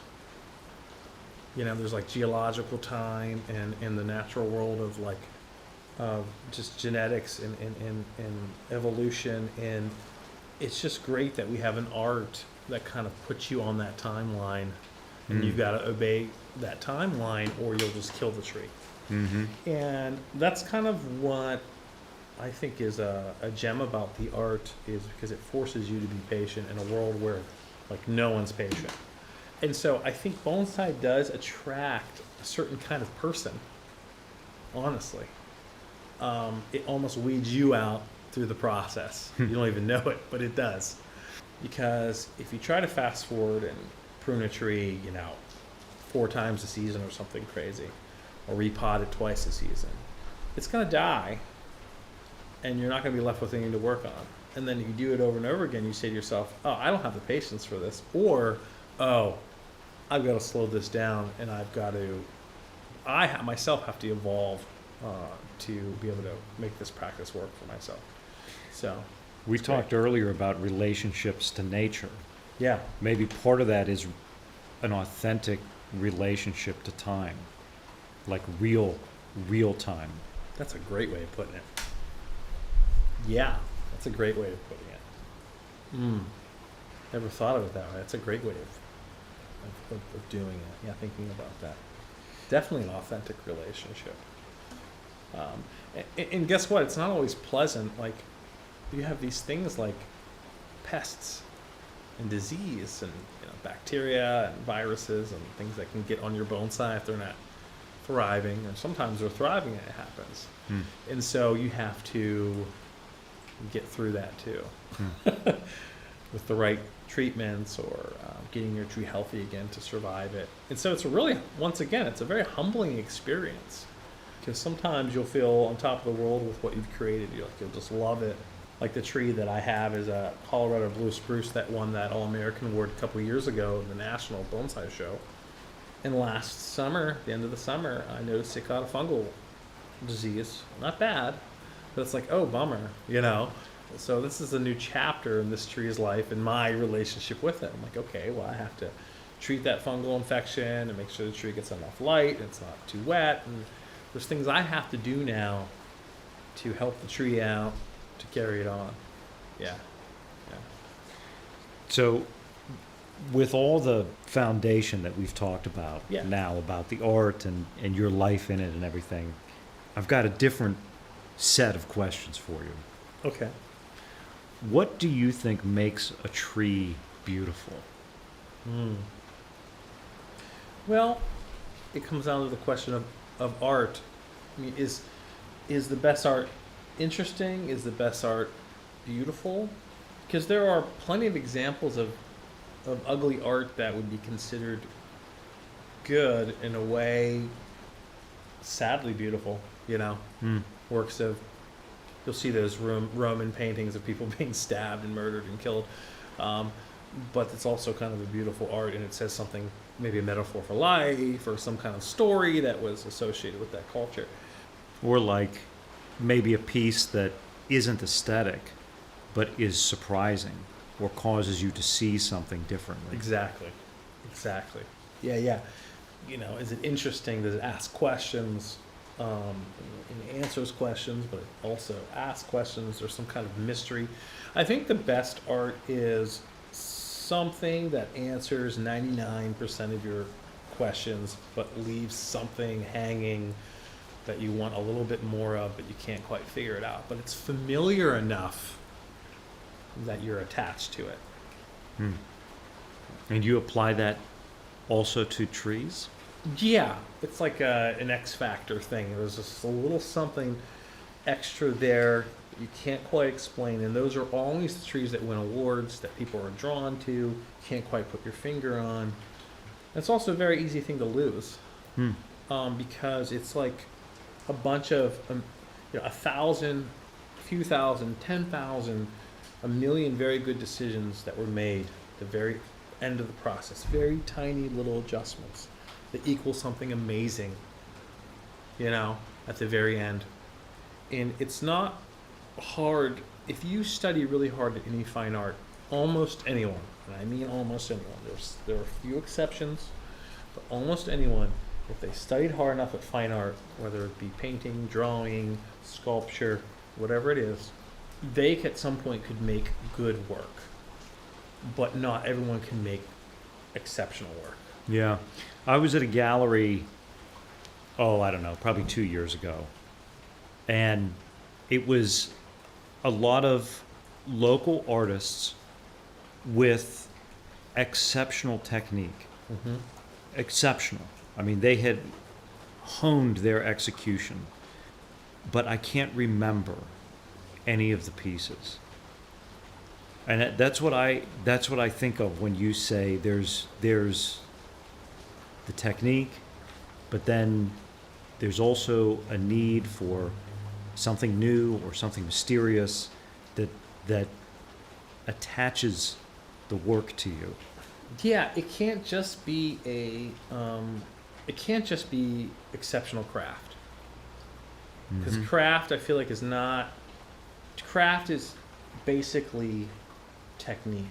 You know, there's like geological time and in the natural world of like just genetics and evolution. And it's just great that we have an art that kind of puts you on that timeline, and you've got to obey that timeline or you'll just kill the tree. Mm-hmm. And that's kind of what I think is a gem about the art, is because it forces you to be patient in a world where like no one's patient. And so I think bonsai does attract a certain kind of person, honestly. It almost weeds you out through the process. You don't even know it, but it does. Because if you try to fast forward and prune a tree, 4 times a season or something crazy, or repot it twice a season, it's going to die, and you're not going to be left with anything to work on. And then you do it over and over again, you say to yourself, oh, I don't have the patience for this, or, oh, I've got to slow this down, and myself have to evolve to be able to make this practice work for myself. So We it's talked great. earlier about relationships to nature. Yeah, Maybe part of that is an authentic relationship to time, like real time. that's a great way of putting it. Yeah, that's a great way of putting it. Never thought of it that way. That's a great way of doing it. Yeah, thinking about that. Definitely an authentic relationship. And guess what? It's not always pleasant. Like, you have these things like pests and disease and bacteria and viruses and things that can get on your bonsai if they're not thriving, and sometimes they're thriving and it happens. And so you have to get through that too with the right treatments or getting your tree healthy again to survive it. And so it's once again, it's a very humbling experience, because sometimes you'll feel on top of the world with what you've created. You'll just love it. Like the tree that I have is a Colorado blue spruce that won that All-American Award a couple years ago in the National Bonsai Show. And last summer, the end of the summer, I noticed it got a fungal disease. Not bad, but it's like, oh, bummer, So this is a new chapter in this tree's life and my relationship with it. I'm like, okay, well, I have to treat that fungal infection and make sure the tree gets enough light and it's not too wet. And there's things I have to do now to help the tree out, to carry it on. Yeah. So, with all the foundation that we've talked about Yeah. now, about the art and your life in it and everything, I've got a different set of questions for you. Okay. What do you think makes a tree beautiful? Well, it comes down to the question of art. I mean, is the best art interesting? Is the best art beautiful? Because there are plenty of examples of ugly art that would be considered good, in a way, sadly beautiful, works of, you'll see those Roman paintings of people being stabbed and murdered and killed, but it's also kind of a beautiful art, and it says something, maybe a metaphor for life or some kind of story that was associated with that culture. Or like maybe a piece that isn't aesthetic, but is surprising or causes you to see something differently. Exactly. Yeah. is it interesting? Does it ask questions? And answers questions, but it also asks questions. There's some kind of mystery. I think the best art is something that answers 99% of your questions, but leaves something hanging that you want a little bit more of, but you can't quite figure it out. But it's familiar enough that you're attached to it. And you apply that also to trees? Yeah, it's like an X Factor thing. There's just a little something extra there that you can't quite explain. And those are always the trees that win awards, that people are drawn to, can't quite put your finger on. It's also a very easy thing to lose, because it's like a bunch of, 1,000, a few thousand, 10,000, a million very good decisions that were made at the very end of the process. Very tiny little adjustments that equal something amazing, at the very end. And it's not hard. If you study really hard at any fine art, almost anyone, and I mean almost anyone, there are a few exceptions, but almost anyone, if they studied hard enough at fine art, whether it be painting, drawing, sculpture, whatever it is, they at some point could make good work. But not everyone can make exceptional work. Yeah. I was at a gallery, I don't know, probably 2 years ago. And it was a lot of local artists with exceptional technique. Mm-hmm. Exceptional. I mean, they had honed their execution, but I can't remember any of the pieces. And that's what I think of when you say there's the technique, but then there's also a need for something new or something mysterious that attaches the work to you. Yeah, it can't just be exceptional craft. Because craft, I feel like, craft is basically technique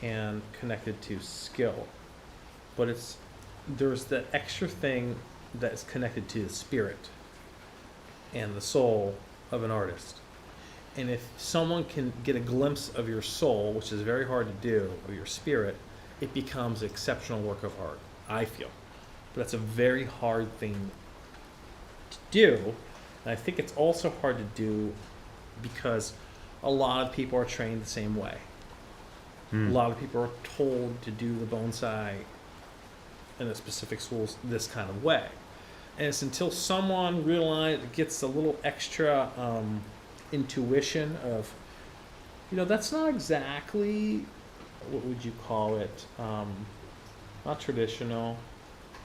and connected to skill, but there's that extra thing that's connected to the spirit and the soul of an artist. And if someone can get a glimpse of your soul, which is very hard to do, or your spirit, it becomes an exceptional work of art, I feel. But that's a very hard thing to do. And I think it's also hard to do because a lot of people are trained the same way. A lot of people are told to do the bonsai in a specific schools this kind of way. And it's until someone gets a little extra intuition of, that's not exactly, what would you call it? Not traditional,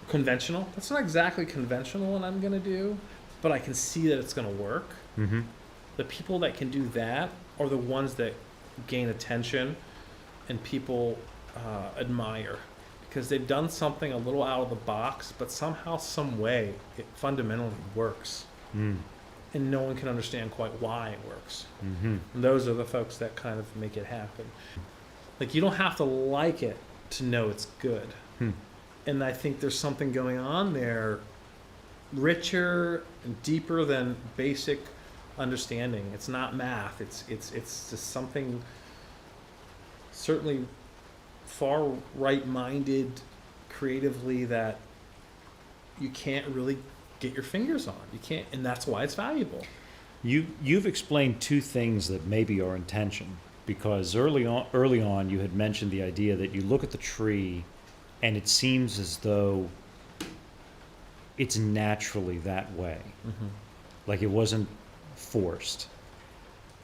conventional. That's not exactly conventional what I'm going to do, but I can see that it's going to work. Mm-hmm. The people that can do that are the ones that gain attention and people admire, because they've done something a little out of the box, but somehow, some way, it fundamentally works. And no one can understand quite why it works. And those are the folks that kind of make it happen. Like, you don't have to like it to know it's good. And I think there's something going on there, richer and deeper than basic understanding. It's not math. It's just something certainly far right-minded creatively that you can't really get your fingers on. You can't, and that's why it's valuable. You've explained two things that maybe are in tension, because early on you had mentioned the idea that you look at the tree and it seems as though it's naturally that way. Like it wasn't forced.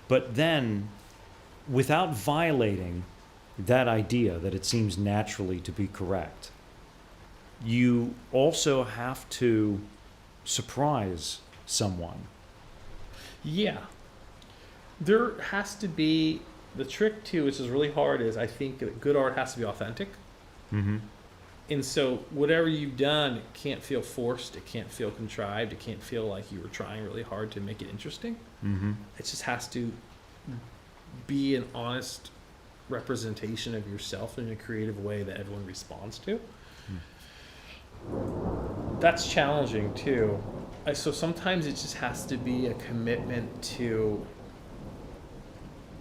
But then, without violating that idea that it seems naturally to be correct, you also have to surprise someone. Yeah. There has to be, the trick too, which is really hard, is I think that good art has to be authentic. And so whatever you've done, it can't feel forced, it can't feel contrived, it can't feel like you were trying really hard to make it interesting. It just has to be an honest representation of yourself in a creative way that everyone responds to. That's challenging too. So sometimes it just has to be a commitment to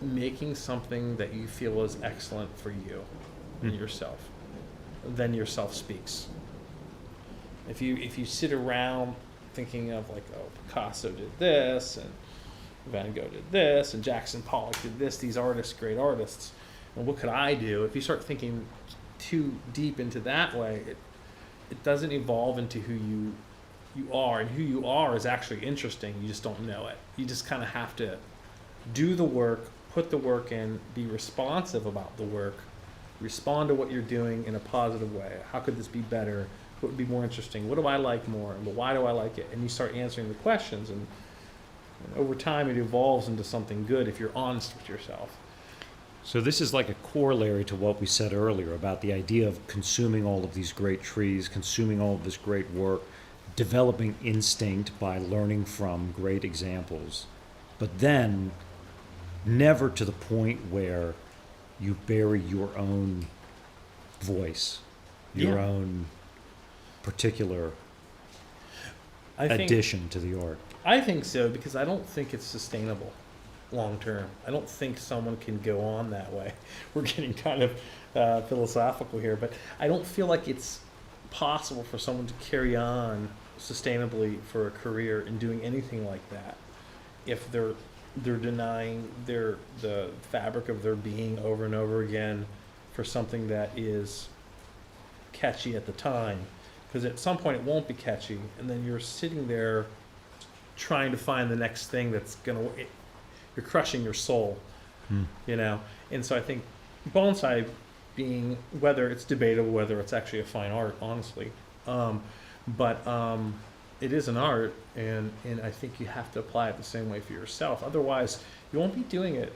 making something that you feel is excellent for you and yourself. Then yourself speaks. If you sit around thinking of like, oh, Picasso did this and Van Gogh did this and Jackson Pollock did this, these artists, great artists, and what could I do? If you start thinking too deep into that way, it doesn't evolve into who you are, and who you are is actually interesting. You just don't know it. You just kind of have to do the work, put the work in, be responsive about the work, respond to what you're doing in a positive way. How could this be better? What would be more interesting? What do I like more? And why do I like it? And you start answering the questions, and over time it evolves into something good if you're honest with yourself. So this is like a corollary to what we said earlier about the idea of consuming all of these great trees, consuming all of this great work, developing instinct by learning from great examples, but then never to the point where you bury your own voice, your Yeah. own particular I think addition to the art. I think so, because I don't think it's sustainable long term. I don't think someone can go on that way. We're getting kind of philosophical here, but I don't feel like it's possible for someone to carry on sustainably for a career in doing anything like that if they're denying the fabric of their being over and over again for something that is catchy at the time, because at some point it won't be catchy, and then you're sitting there trying to find the next thing that's you're crushing your soul, you know. And so I think bonsai, being, whether it's debatable whether it's actually a fine art, honestly, but it is an art, and I think you have to apply it the same way for yourself. Otherwise, you won't be doing it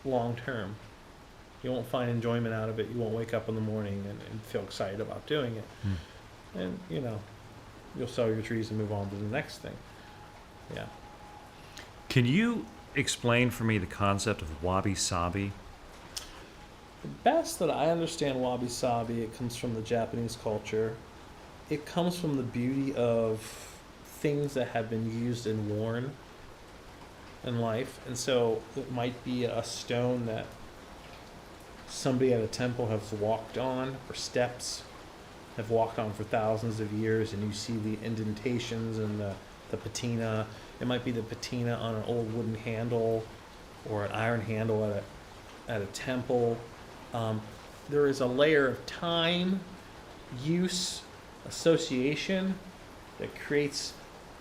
long term. You won't find enjoyment out of it. You won't wake up in the morning and feel excited about doing it. And, you know, you'll sell your trees and move on to the next thing. Yeah. Can you explain for me the concept of wabi-sabi? The best that I understand wabi-sabi, it comes from the Japanese culture. It comes from the beauty of things that have been used and worn in life. And so it might be a stone that somebody at a temple has walked on, or steps have walked on for thousands of years, and you see the indentations and the patina. It might be the patina on an old wooden handle or an iron handle at a temple. There is a layer of time, use, association that creates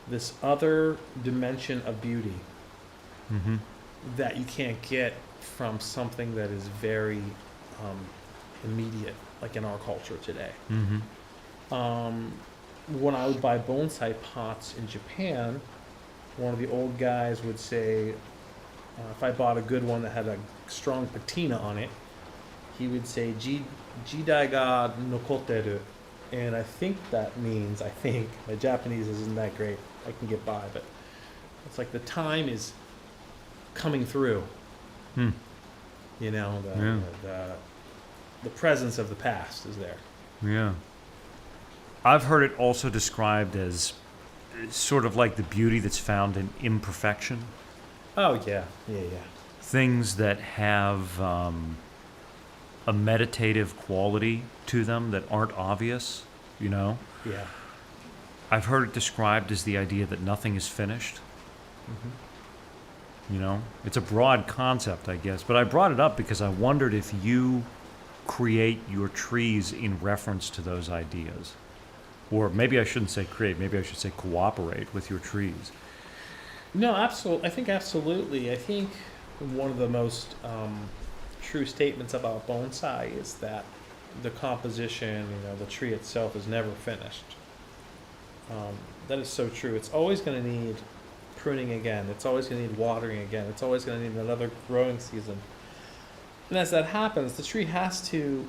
this other dimension of beauty that you can't get from something that is very immediate, like in our culture today. When I would buy bonsai pots in Japan, one of the old guys would say, if I bought a good one that had a strong patina on it, he would say, Jidai ga nokoteru. And I think that means, my Japanese isn't that great, I can get by, but it's like the time is coming through. You know, the presence of the past is there. Yeah. I've heard it also described as sort of like the beauty that's found in imperfection. Oh, yeah. Things that have a meditative quality to them that aren't obvious, you know? Yeah. I've heard it described as the idea that nothing is finished. You know? It's a broad concept, I guess. But I brought it up because I wondered if you create your trees in reference to those ideas. Or maybe I shouldn't say create, maybe I should say cooperate with your trees. No, absolutely. I think absolutely. I think one of the most true statements about bonsai is that the composition, the tree itself is never finished. That is so true. It's always going to need pruning again. It's always going to need watering again. It's always going to need another growing season. And as that happens, the tree has to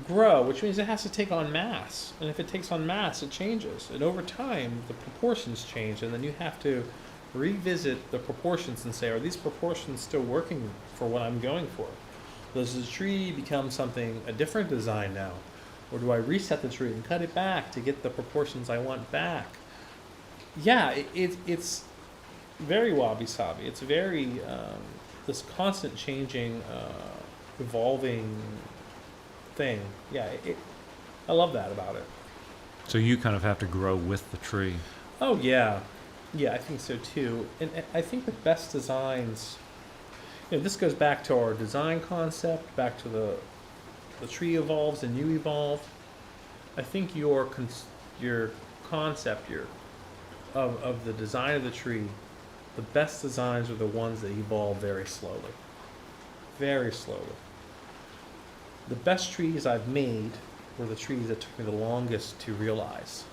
grow, which means it has to take on mass. And if it takes on mass, it changes. And over time, the proportions change. And then you have to revisit the proportions and say, are these proportions still working for what I'm going for? Does the tree become a different design now? Or do I reset the tree and cut it back to get the proportions I want back? Yeah, it's very wabi-sabi. It's very, this constant changing, evolving thing. Yeah, I love that about it. So you kind of have to grow with the tree. Oh, yeah. Yeah, I think so too. And I think the best designs, this goes back to our design concept, back to the tree evolves and you evolve. I think your concept, of the design of the tree, the best designs are the ones that evolve very slowly. Very slowly. The best trees I've made were the trees that took me the longest to realize.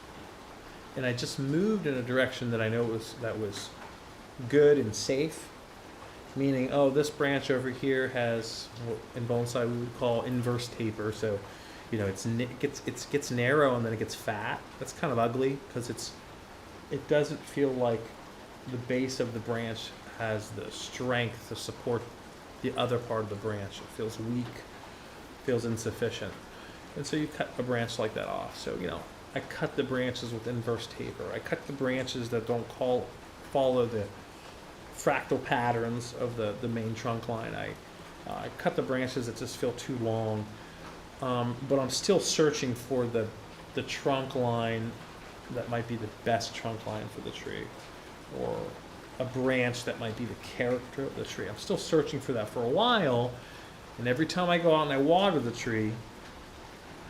And I just moved in a direction that I know was good and safe. Meaning, this branch over here has what in bonsai we would call inverse taper. So, it gets narrow and then it gets fat. That's kind of ugly because it doesn't feel like the base of the branch has the strength to support the other part of the branch. It feels weak, feels insufficient. And so you cut a branch like that off. So, I cut the branches with inverse taper. I cut the branches that don't follow the fractal patterns of the main trunk line. I cut the branches that just feel too long. But I'm still searching for the trunk line that might be the best trunk line for the tree, or a branch that might be the character of the tree. I'm still searching for that for a while, and every time I go out and I water the tree,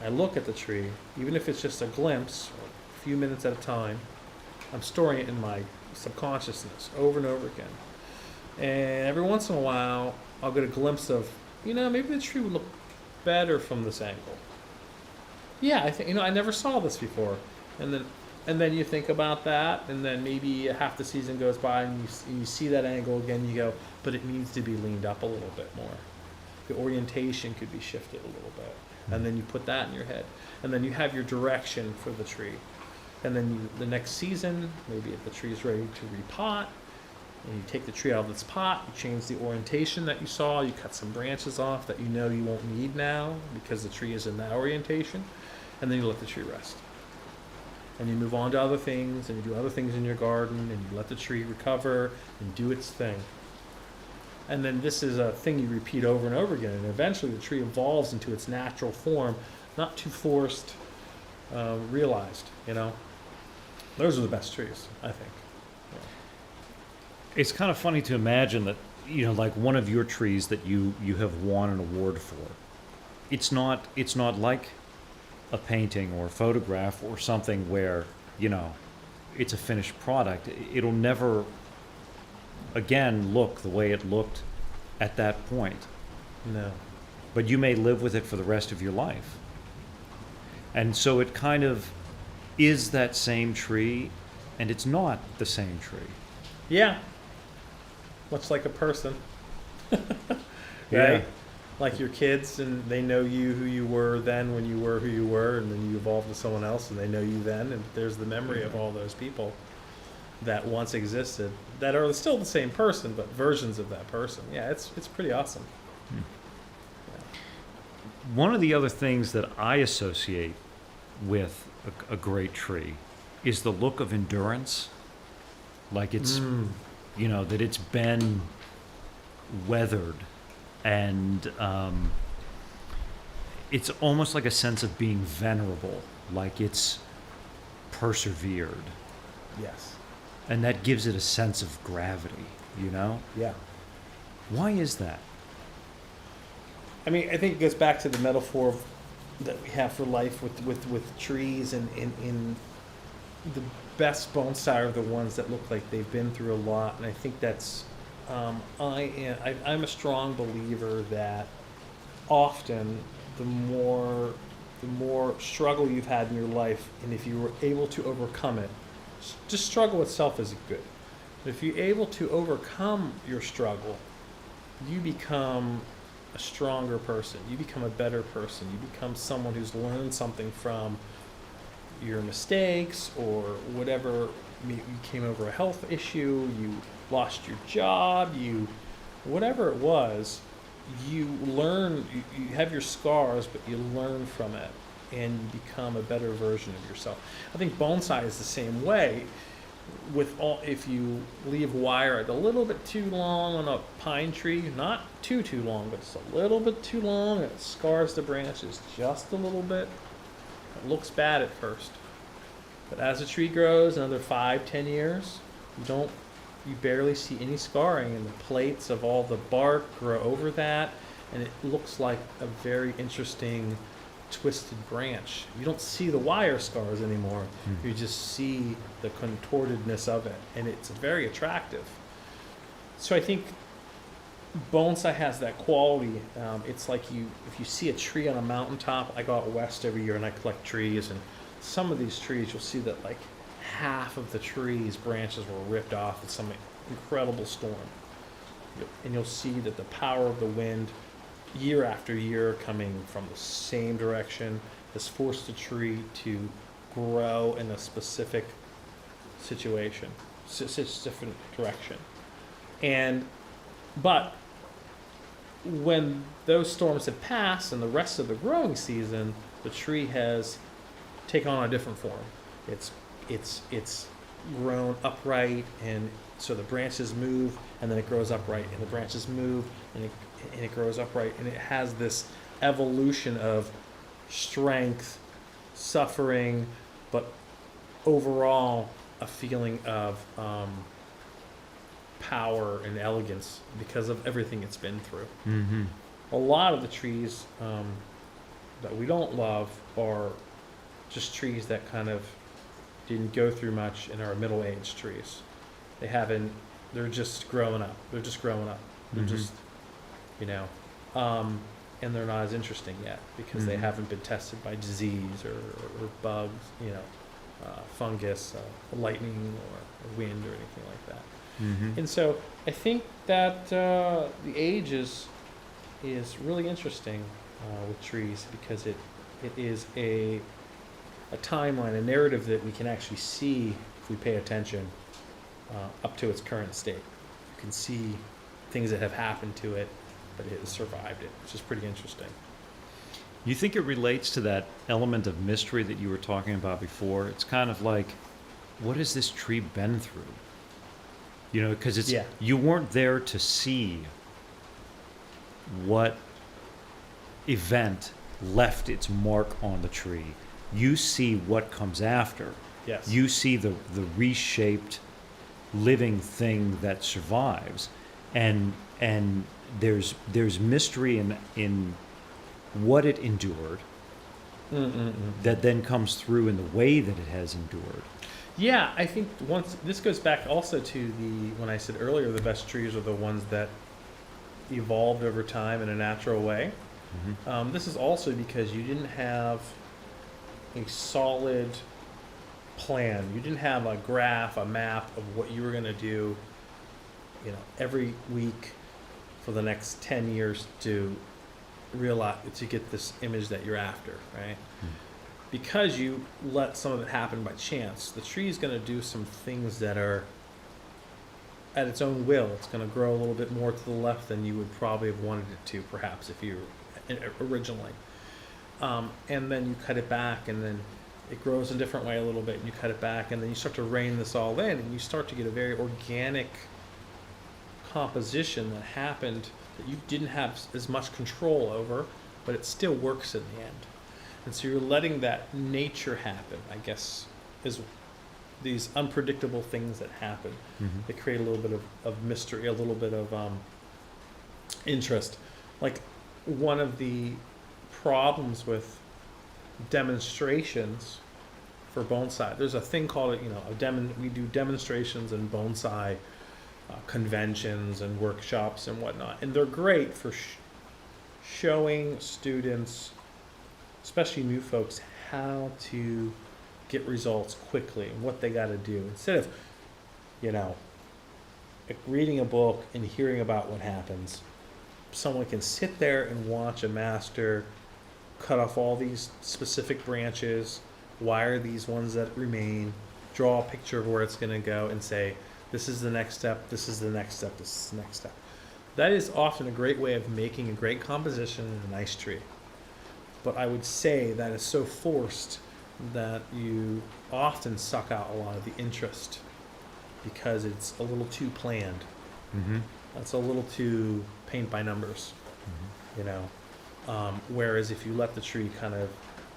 I look at the tree, even if it's just a glimpse, or a few minutes at a time, I'm storing it in my subconsciousness over and over again. And every once in a while, I'll get a glimpse of, maybe the tree would look better from this angle. Yeah, I think, I never saw this before. And then you think about that, and then maybe half the season goes by and you see that angle again, you go, but it needs to be leaned up a little bit more. The orientation could be shifted a little bit. And then you put that in your head. And then you have your direction for the tree. And then the next season, maybe if the tree is ready to repot, and you take the tree out of its pot, you change the orientation that you saw, you cut some branches off that you won't need now because the tree is in that orientation, and then you let the tree rest. And you move on to other things, and you do other things in your garden, and you let the tree recover and do its thing. And then this is a thing you repeat over and over again, and eventually the tree evolves into its natural form, not too forced, realized, Those are the best trees, I think. It's kind of funny to imagine that, like one of your trees that you have won an award for. It's not like a painting or a photograph or something where, it's a finished product. It'll never again look the way it looked at that point. No. But you may live with it for the rest of your life. And so it kind of is that same tree, and it's not the same tree. Yeah. Much like a person. Yeah. Right? Like your kids, and they know you who you were then when you were who you were, and then you evolved to someone else and they know you then, and there's the memory of all those people that once existed that are still the same person but versions of that person. Yeah, it's pretty awesome. One of the other things that I associate with a great tree is the look of endurance. Like it's, that it's been weathered, and it's almost like a sense of being venerable, like it's persevered. Yes. And that gives it a sense of gravity, Yeah. Why is that? I mean, I think it goes back to the metaphor that we have for life with trees, and in the best bonsai are the ones that look like they've been through a lot. And I think that's, I'm a strong believer that often the more struggle you've had in your life, and if you were able to overcome it, just struggle itself isn't good. But if you're able to overcome your struggle, you become a stronger person. You become a better person. You become someone who's learned something from your mistakes or whatever. You came over a health issue, you lost your job, whatever it was, you learn, you have your scars, but you learn from it. and you become a better version of yourself. I think bonsai is the same way. If you leave wire a little bit too long on a pine tree, not too long, but just a little bit too long, it scars the branches just a little bit. It looks bad at first, but as the tree grows, another 5-10 years, you barely see any scarring, and the plates of all the bark grow over that, and it looks like a very interesting twisted branch. You don't see the wire scars anymore. You just see the contortedness of it, and it's very attractive. So I think bonsai has that quality. It's like if you see a tree on a mountaintop. I go out west every year and I collect trees, and some of these trees you'll see that like half of the tree's branches were ripped off in some incredible storm, and you'll see that the power of the wind year after year coming from the same direction has forced the tree to grow in a specific situation, different direction. But when those storms have passed and the rest of the growing season, the tree has taken on a different form. It's grown upright, and so the branches move, and then it grows upright, and the branches move, and it grows upright, and it has this evolution of strength, suffering, but overall a feeling of power and elegance because of everything it's been through. Mm-hmm. A lot of the trees that we don't love are just trees that kind of didn't go through much and are middle-aged trees. They're just growing up. They're just, and they're not as interesting yet because they haven't been tested by disease or bugs, fungus, lightning or wind or anything like that. Mm-hmm. And so I think that the age is really interesting with trees because it is a timeline, a narrative that we can actually see if we pay attention up to its current state. You can see things that have happened to it, but it has survived it, which is pretty interesting. You think it relates to that element of mystery that you were talking about before? It's kind of like, what has this tree been through? Because you weren't there to see what event left its mark on the tree. You see what comes after. Yes. You see the reshaped living thing that survives, and there's mystery in what it endured that then comes through in the way that it has endured. Yeah, I think this goes back also to when I said earlier, the best trees are the ones that evolved over time in a natural way. Mm-hmm. This is also because you didn't have a solid plan. You didn't have a graph, a map of what you were going to do, every week for the next 10 years to get this image that you're after, right? Because you let some of it happen by chance, the tree is going to do some things that are at its own will. It's going to grow a little bit more to the left than you would probably have wanted it to, perhaps, if you originally. And then you cut it back, and then it grows a different way a little bit, and you cut it back, and then you start to rein this all in, and you start to get a very organic composition that happened that you didn't have as much control over, but it still works in the end. And so you're letting that nature happen, I guess, is these unpredictable things that happen. Mm-hmm. They create a little bit of mystery, a little bit of interest. Like one of the problems with demonstrations for bonsai, there's a thing called we do demonstrations and bonsai conventions and workshops and whatnot, and they're great for showing students, especially new folks, how to get results quickly and what they got to do instead of reading a book and hearing about what happens. Someone can sit there and watch a master cut off all these specific branches, wire these ones that remain, draw a picture of where it's going to go, and say, this is the next step, this is the next step, this is the next step. That is often a great way of making a great composition in a nice tree. but I would say that is so forced that you often suck out a lot of the interest because it's a little too planned. Mm-hmm. It's a little too paint by numbers, you know. Whereas if you let the tree kind of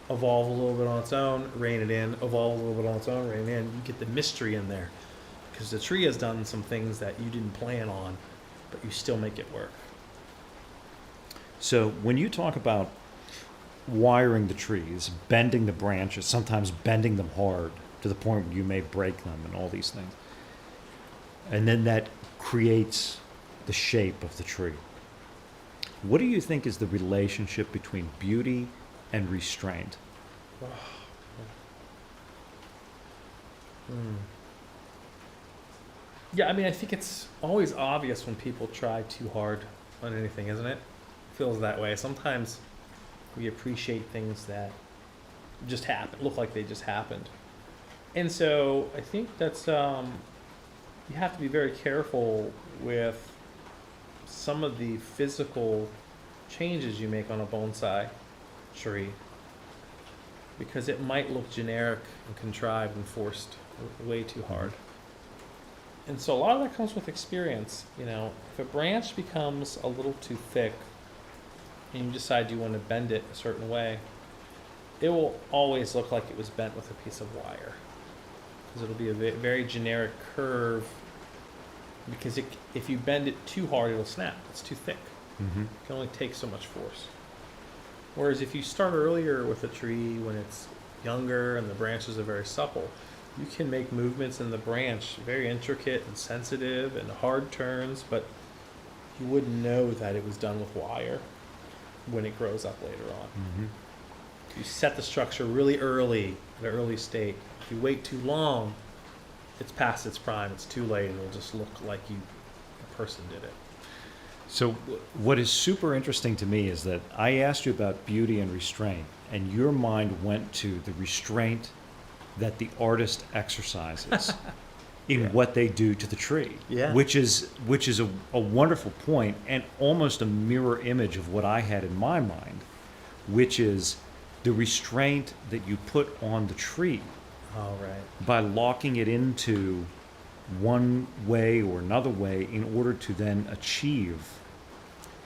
evolve a little bit on its own, rein it in, evolve a little bit on its own, rein it in, you get the mystery in there. Because the tree has done some things that you didn't plan on, but you still make it work. So when you talk about wiring the trees, bending the branches, sometimes bending them hard to the point where you may break them and all these things, and then that creates the shape of the tree. What do you think is the relationship between beauty and restraint? Yeah, I mean, I think it's always obvious when people try too hard on anything, isn't it? Feels that way. Sometimes we appreciate things that just happen, look like they just happened. And so I think that's, you have to be very careful with some of the physical changes you make on a bonsai tree, because it might look generic and contrived and forced way too hard. And so a lot of that comes with experience. You know, if a branch becomes a little too thick and you decide you want to bend it a certain way, it will always look like it was bent with a piece of wire, because it'll be a very generic curve. Because if you bend it too hard, it'll snap. It's too thick. Mm-hmm. It can only take so much force. Whereas if you start earlier with a tree when it's younger and the branches are very supple, you can make movements in the branch very intricate and sensitive and hard turns, but you wouldn't know that it was done with wire when it grows up later on. Mm-hmm. You set the structure really early, at an early state. If you wait too long, it's past its prime, it's too late, and it'll just look like a person did it. So what is super interesting to me is that I asked you about beauty and restraint, and your mind went to the restraint that the artist exercises in what they do to the tree, which is a wonderful point and almost a mirror image of what I had in my mind, which is the restraint that you put on the tree by locking it into one way or another way in order to then achieve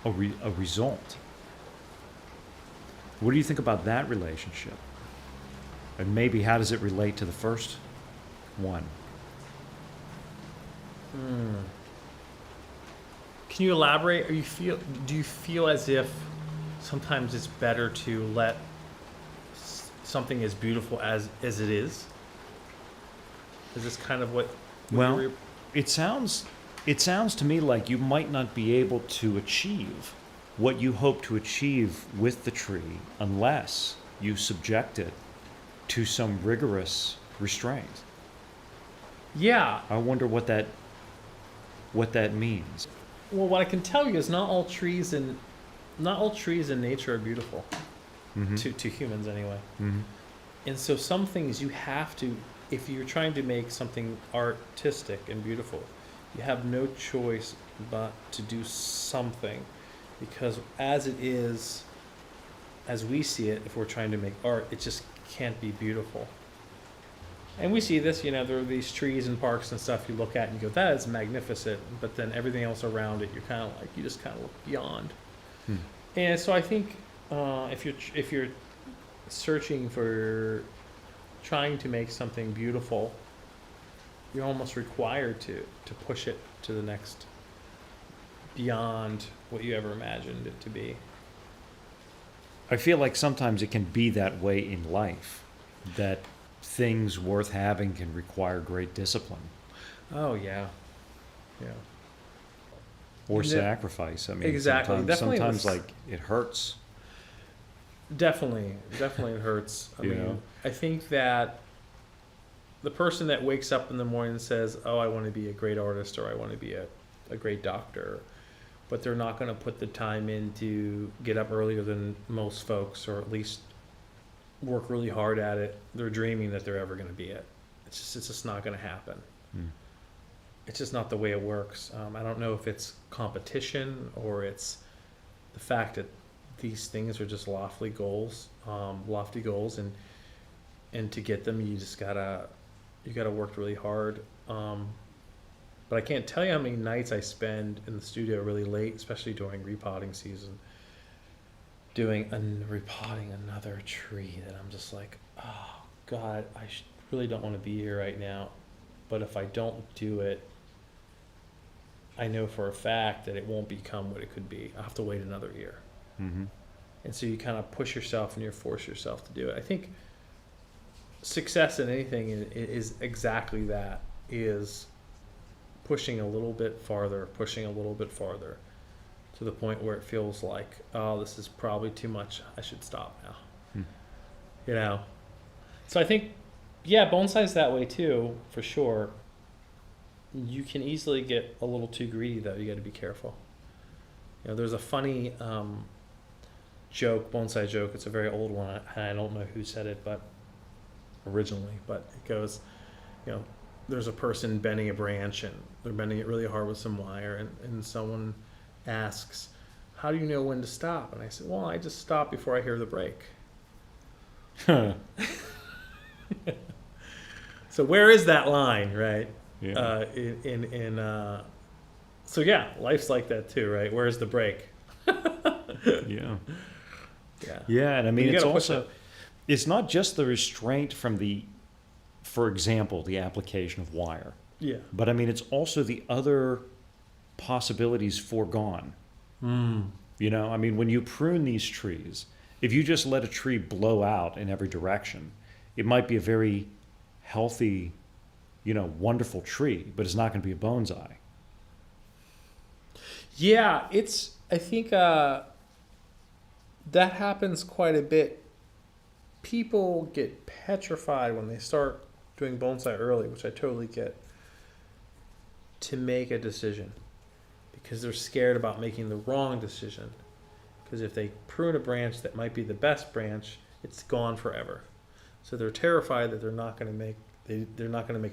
a result. What do you think about that relationship? And maybe how does it relate to the first one? Can you elaborate? Do you feel as if sometimes it's better to let something as beautiful as it is? Is this kind of what Well, it sounds to me like you might not be able to achieve what you hope to achieve with the tree unless you subject it to some rigorous restraint. Yeah. I wonder what that means. Well, what I can tell you is not all trees in nature are beautiful, Mm-hmm. to humans anyway. Mm-hmm. And so some things you have to, if you're trying to make something artistic and beautiful, you have no choice but to do something, because as it is, as we see it, if we're trying to make art, it just can't be beautiful. And we see this, there are these trees and parks and stuff you look at and you go, that is magnificent, but then everything else around it, you just kind of look beyond. And so I think if you're searching for trying to make something beautiful, you're almost required to push it to the next, beyond what you ever imagined it to be. I feel like sometimes it can be that way in life, that things worth having can require great discipline. Oh, yeah. Yeah. Or sacrifice. I mean, exactly. Sometimes like it hurts. Definitely it hurts. I mean, I think that the person that wakes up in the morning and says, oh, I want to be a great artist, or I want to be a great doctor, but they're not going to put the time in to get up earlier than most folks, or at least work really hard at it, they're dreaming that they're ever going to be it. It's just not going to happen. It's just not the way it works. I don't know if it's competition or it's the fact that these things are just lofty goals, and to get them, you gotta work really hard. But I can't tell you how many nights I spend in the studio really late, especially during repotting season, repotting another tree that I'm just like, oh God, really don't want to be here right now. But if I don't do it, I know for a fact that it won't become what it could be. I'll have to wait another year. Mm-hmm. And so you kind of push yourself and you force yourself to do it. I think success in anything is exactly that, is pushing a little bit farther to the point where it feels like, oh, this is probably too much. I should stop now. You know? So I think, yeah, bonsai's that way too, for sure. You can easily get a little too greedy, though. You got to be careful. You know, there's a funny bonsai joke. It's a very old one. I don't know who said it, but originally, but it goes, you know, there's a person bending a branch and they're bending it really hard with some wire, and someone asks, how do you know when to stop? And I said, well, I just stop before I hear the break. So where is that line, right? Yeah. So yeah, life's like that too, right? Where's the break? Yeah. Yeah. Yeah, and I mean, You it's gotta push also, it's not just the restraint from for example, the application of wire, Yeah. but I mean, it's also the other possibilities foregone. You know, I mean, when you prune these trees, if you just let a tree blow out in every direction, it might be a very healthy, you know, wonderful tree, but it's not going to be a bonsai. Yeah, I think that happens quite a bit. People get petrified when they start doing bonsai early, which I totally get, to make a decision because they're scared about making the wrong decision. Because if they prune a branch that might be the best branch, it's gone forever. So they're terrified that they're not going to make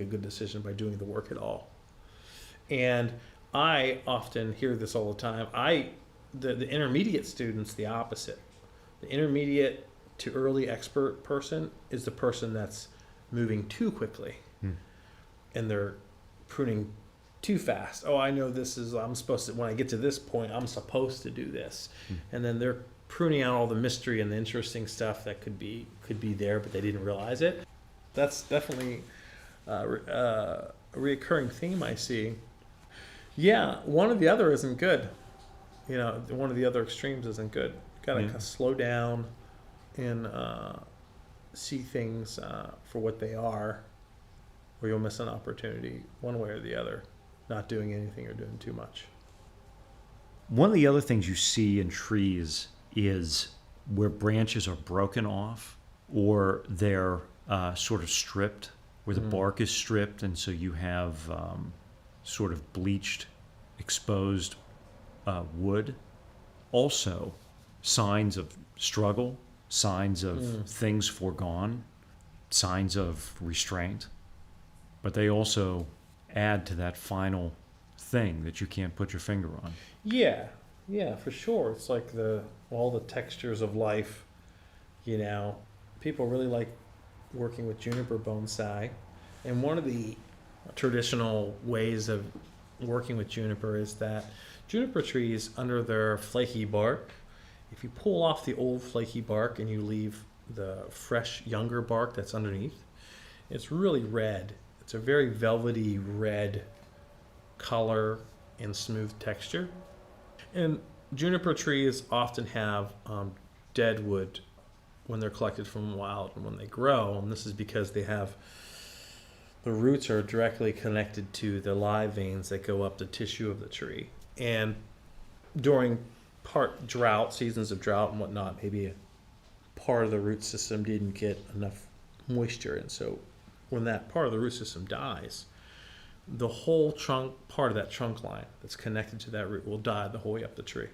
a good decision by doing the work at all. And I often hear this all the time. The intermediate student's the opposite. The intermediate to early expert person is the person that's moving too quickly, and they're pruning too fast. Oh, I know I'm supposed to, when I get to this point, I'm supposed to do this. And then they're pruning out all the mystery and the interesting stuff that could be there, but they didn't realize it. That's definitely a recurring theme I see. Yeah, one or the other isn't good. You know, one of the other extremes isn't good. Got to kind of slow down and see things for what they are, or you'll miss an opportunity one way or the other, not doing anything or doing too much. One of the other things you see in trees is where branches are broken off or they're sort of stripped, where the bark is stripped, and so you have sort of bleached, exposed wood. Also, signs of struggle, signs of things foregone, signs of restraint. But they also add to that final thing that you can't put your finger on. Yeah, for sure. It's like all the textures of life. You know, people really like working with juniper bonsai, and one of the traditional ways of working with juniper is that juniper trees, under their flaky bark, if you pull off the old flaky bark and you leave the fresh younger bark that's underneath, it's really red. It's a very velvety red color and smooth texture. And juniper trees often have dead wood when they're collected from wild and when they grow, and this is because the roots are directly connected to the live veins that go up the tissue of the tree. And during seasons of drought and whatnot, maybe a part of the root system didn't get enough moisture, and so when that part of the root system dies, the whole part of that trunk line that's connected to that root will die the whole way up the tree.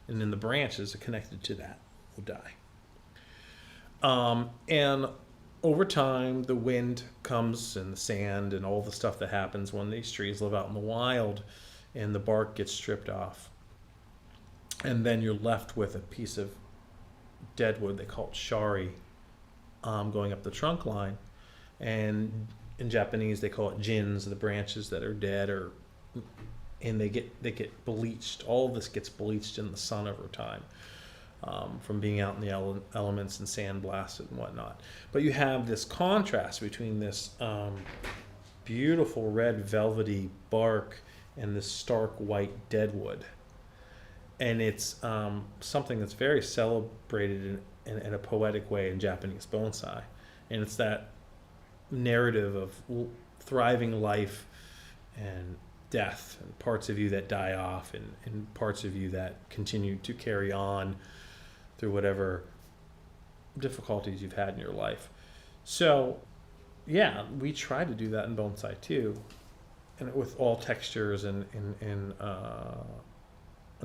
And then the branches that are connected to that will die. And over time, the wind comes and the sand and all the stuff that happens when these trees live out in the wild and the bark gets stripped off. and then you're left with a piece of dead wood, they call it shari, going up the trunk line. And in Japanese, they call it jins, the branches that are dead, and they get bleached. All of this gets bleached in the sun over time, from being out in the elements and sandblasted and whatnot. But you have this contrast between this beautiful red velvety bark and this stark white deadwood. And it's something that's very celebrated in a poetic way in Japanese bonsai. And it's that narrative of thriving life and death, and parts of you that die off, and parts of you that continue to carry on through whatever difficulties you've had in your life. So, yeah, we try to do that in bonsai too, and with all textures and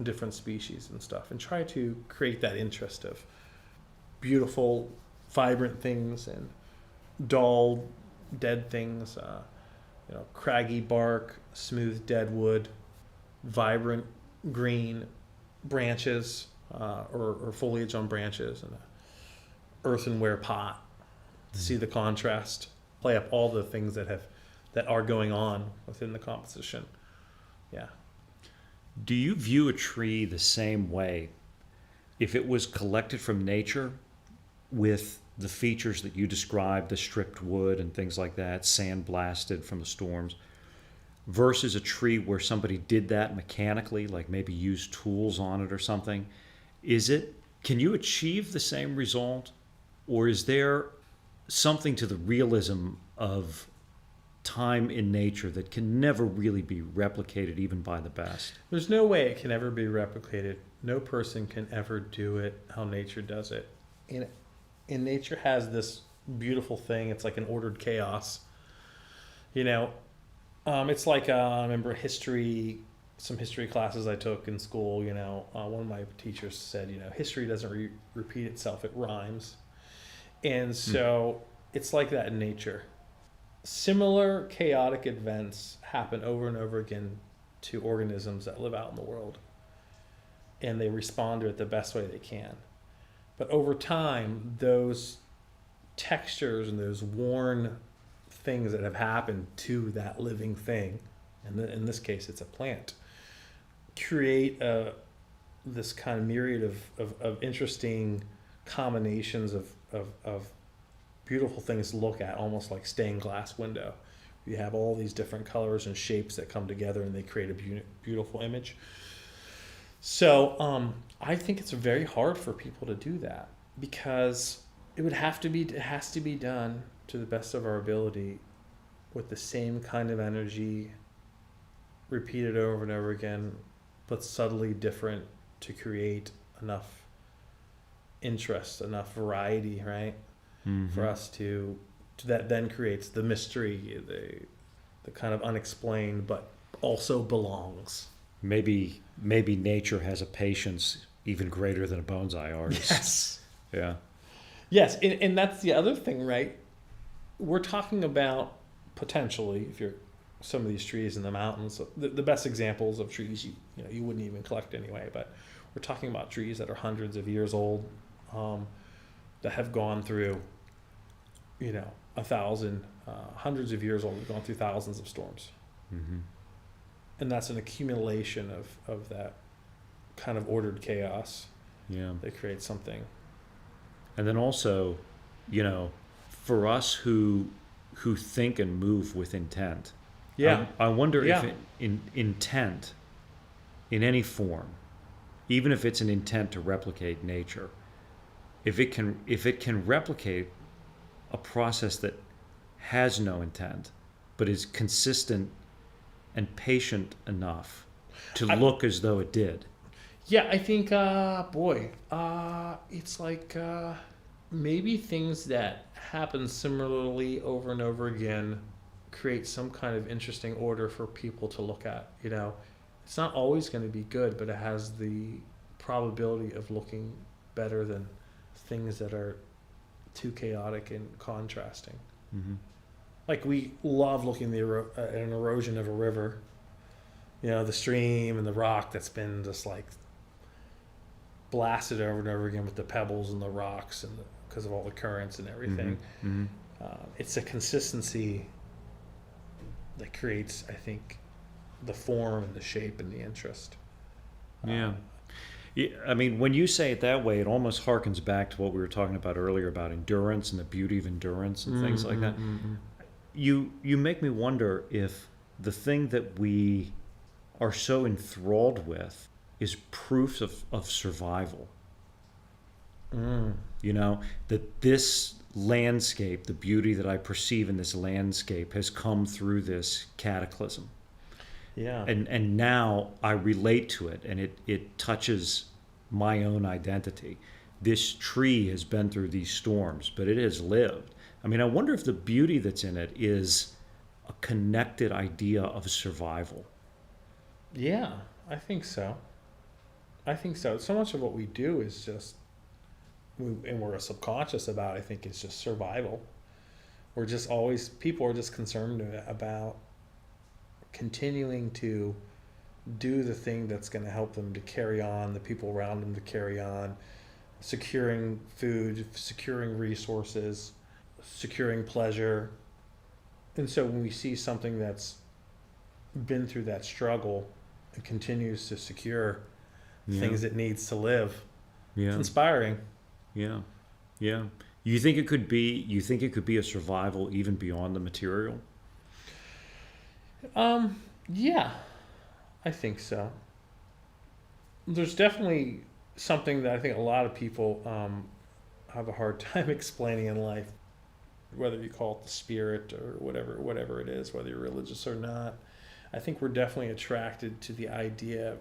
different species and stuff, and try to create that interest of beautiful, vibrant things and dull, dead things. Craggy bark, smooth dead wood, vibrant green branches, or foliage on branches, and an earthenware pot. To see the contrast, play up all the things that are going on within the composition. Yeah. Do you view a tree the same way if it was collected from nature with the features that you described, the stripped wood and things like that, sandblasted from the storms, versus a tree where somebody did that mechanically, like maybe used tools on it or something? Can you achieve the same result, or is there something to the realism of time in nature that can never really be replicated even by the best? There's no way it can ever be replicated. No person can ever do it how nature does it. And nature has this beautiful thing. It's like an ordered chaos. It's like I remember some history classes I took in school. One of my teachers said, history doesn't repeat itself; it rhymes. And so it's like that in nature. Similar chaotic events happen over and over again to organisms that live out in the world, and they respond to it the best way they can. But over time, those textures and those worn things that have happened to that living thing, and in this case it's a plant, create this kind of myriad of interesting combinations of beautiful things to look at, almost like stained glass window. You have all these different colors and shapes that come together, and they create a beautiful image. So I think it's very hard for people to do that, because it has to be done to the best of our ability with the same kind of energy, repeated over and over again, but subtly different, to create enough interest, enough variety, right? Mm-hmm. For us to that then creates the mystery, the kind of unexplained, but also belongs. Maybe nature has a patience even greater than a bonsai artist. Yes. Yeah. Yes, and that's the other thing, right? We're talking about potentially, if you're some of these trees in the mountains, the best examples of trees you wouldn't even collect anyway, but we're talking about trees that are hundreds of years old, that have gone through, 1,000, hundreds of years old, have gone through thousands of storms. Mm-hmm. And that's an accumulation of that kind of ordered chaos. Yeah. That creates something. And then also, for us who think and move with intent. Yeah. I wonder if in intent, in any form, even if it's an intent to replicate nature, if it can replicate a process that has no intent, but is consistent and patient enough to look as though it did. Yeah, I think, it's like maybe things that happen similarly over and over again create some kind of interesting order for people to look at. It's not always going to be good, but it has the probability of looking better than things that are too chaotic and contrasting. Mm-hmm. Like, we love looking at an erosion of a river, the stream and the rock that's been just like blasted over and over again with the pebbles and the rocks and because of all the currents and everything. Mm-hmm. It's a consistency that creates, I think, the form and the shape and the interest. Yeah. Yeah, I mean, when you say it that way, it almost harkens back to what we were talking about earlier about endurance and the beauty of endurance and things like that. You make me wonder if the thing that we are so enthralled with is proof of survival. You know, that this landscape, the beauty that I perceive in this landscape has come through this cataclysm. Yeah. And now I relate to it, and it touches my own identity. This tree has been through these storms, but it has lived. I mean, I wonder if the beauty that's in it is a connected idea of survival. Yeah, I think so. I think so. So much of what we do is just, and we're subconscious about, I think, is just survival. We're just always, people are just concerned about continuing to do the thing that's going to help them to carry on, the people around them to carry on, securing food, securing resources, securing pleasure. And so when we see something that's been through that struggle and continues to secure things it needs to live, it's inspiring. Yeah. You think it could be a survival even beyond the material? Yeah, I think so. There's definitely something that I think a lot of people have a hard time explaining in life, whether you call it the spirit or whatever it is, whether you're religious or not. I think we're definitely attracted to the idea of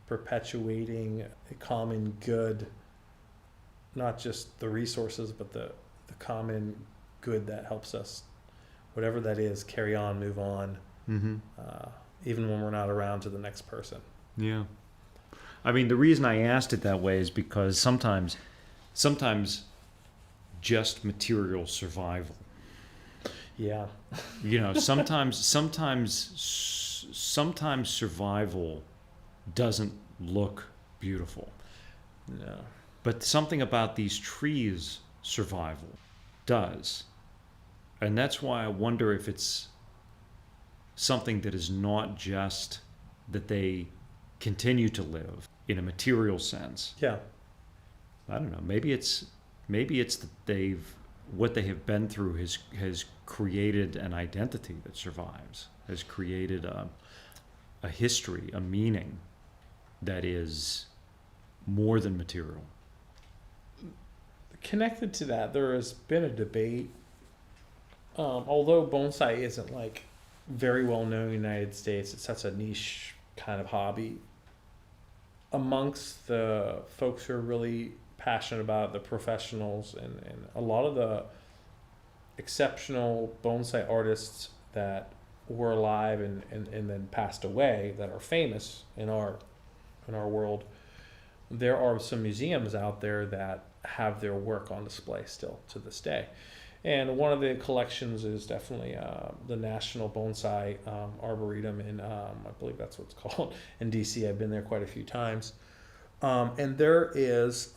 perpetuating a common good, not just the resources, but the common good that helps us, whatever that is, carry on, move on, even when we're not around to the next person. Yeah. I mean, the reason I asked it that way is because sometimes just material survival. Yeah. You know, sometimes survival doesn't look beautiful. No. But something about these trees' survival does. And that's why I wonder if it's something that is not just that they continue to live in a material sense. Yeah. I don't know. Maybe it's that what they have been through has created an identity that survives, has created a history, a meaning that is more than material. Connected to that, there has been a debate. Although bonsai isn't like very well known in the United States, it's such a niche kind of hobby. Amongst the folks who are really passionate about it, the professionals, and a lot of the exceptional bonsai artists that were alive and then passed away that are famous in our world, there are some museums out there that have their work on display still to this day. And one of the collections is definitely the National Bonsai Arboretum in, I believe that's what it's called, in DC. I've been there quite a few times. And there is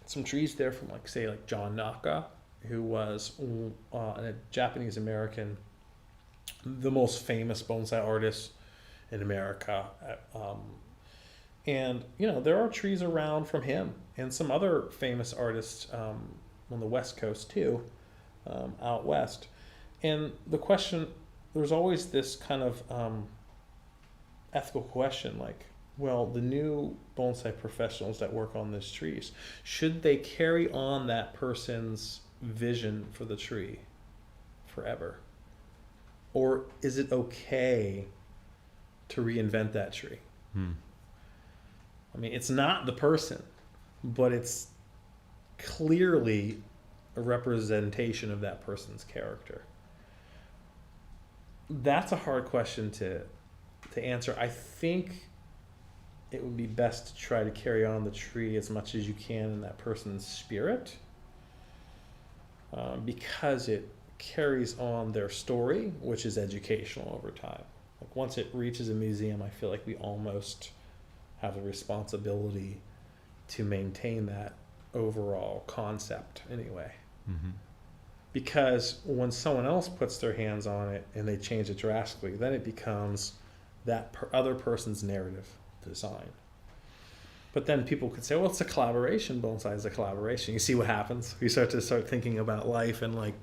some trees there from, like, say, like John Naka, who was a Japanese American, the most famous bonsai artist in America. And, you know, there are trees around from him and some other famous artists on the West Coast too, out west. And the question, there's always this kind of ethical question, like, well, the new bonsai professionals that work on these trees, should they carry on that person's vision for the tree forever? Or is it okay to reinvent that tree? I mean, it's not the person, but it's clearly a representation of that person's character. That's a hard question to answer. I think it would be best to try to carry on the tree as much as you can in that person's spirit, because it carries on their story, which is educational over time. Like, once it reaches a museum, I feel like we almost have a responsibility to maintain that overall concept anyway. Mm-hmm. Because when someone else puts their hands on it and they change it drastically, then it becomes that other person's narrative design. But then people could say, well, it's a collaboration. Bonsai is a collaboration. You see what happens? You start thinking about life, and like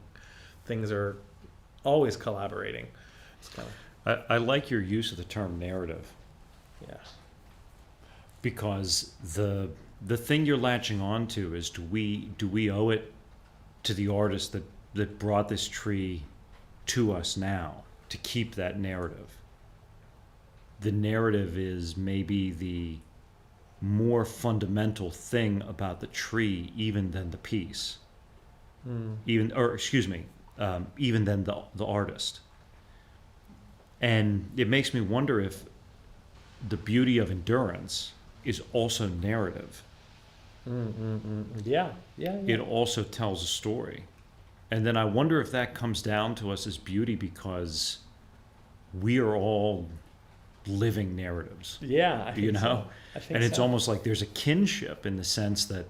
things are always collaborating. It's kind of, I like your use of the term narrative, yeah. because the thing you're latching on to is, do we owe it to the artist that brought this tree to us now to keep that narrative? The narrative is maybe the more fundamental thing about the tree even than the piece, even than the artist. And it makes me wonder if the beauty of endurance is also narrative. Yeah. It also tells a story. And then I wonder if that comes down to us as beauty because we are all living narratives. Yeah, I think You know? so. I think And it's so. almost like there's a kinship in the sense that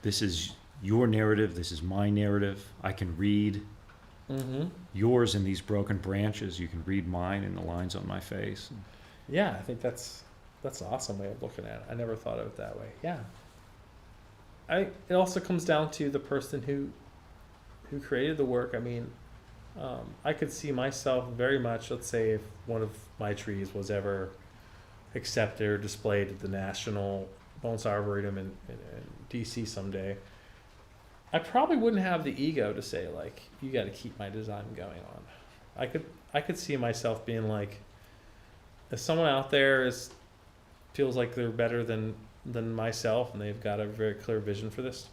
this is your narrative, this is my narrative. I can read yours in these broken branches. You can read mine in the lines on my face. Yeah, I think that's an awesome way of looking at it. I never thought of it that way. Yeah. It also comes down to the person who created the work. I mean, I could see myself very much, let's say if one of my trees was ever accepted or displayed at the National Bonsai Arboretum in DC someday, I probably wouldn't have the ego to say, like, you got to keep my design going on. I could see myself being like, if someone out there feels like they're better than myself and they've got a very clear vision for this,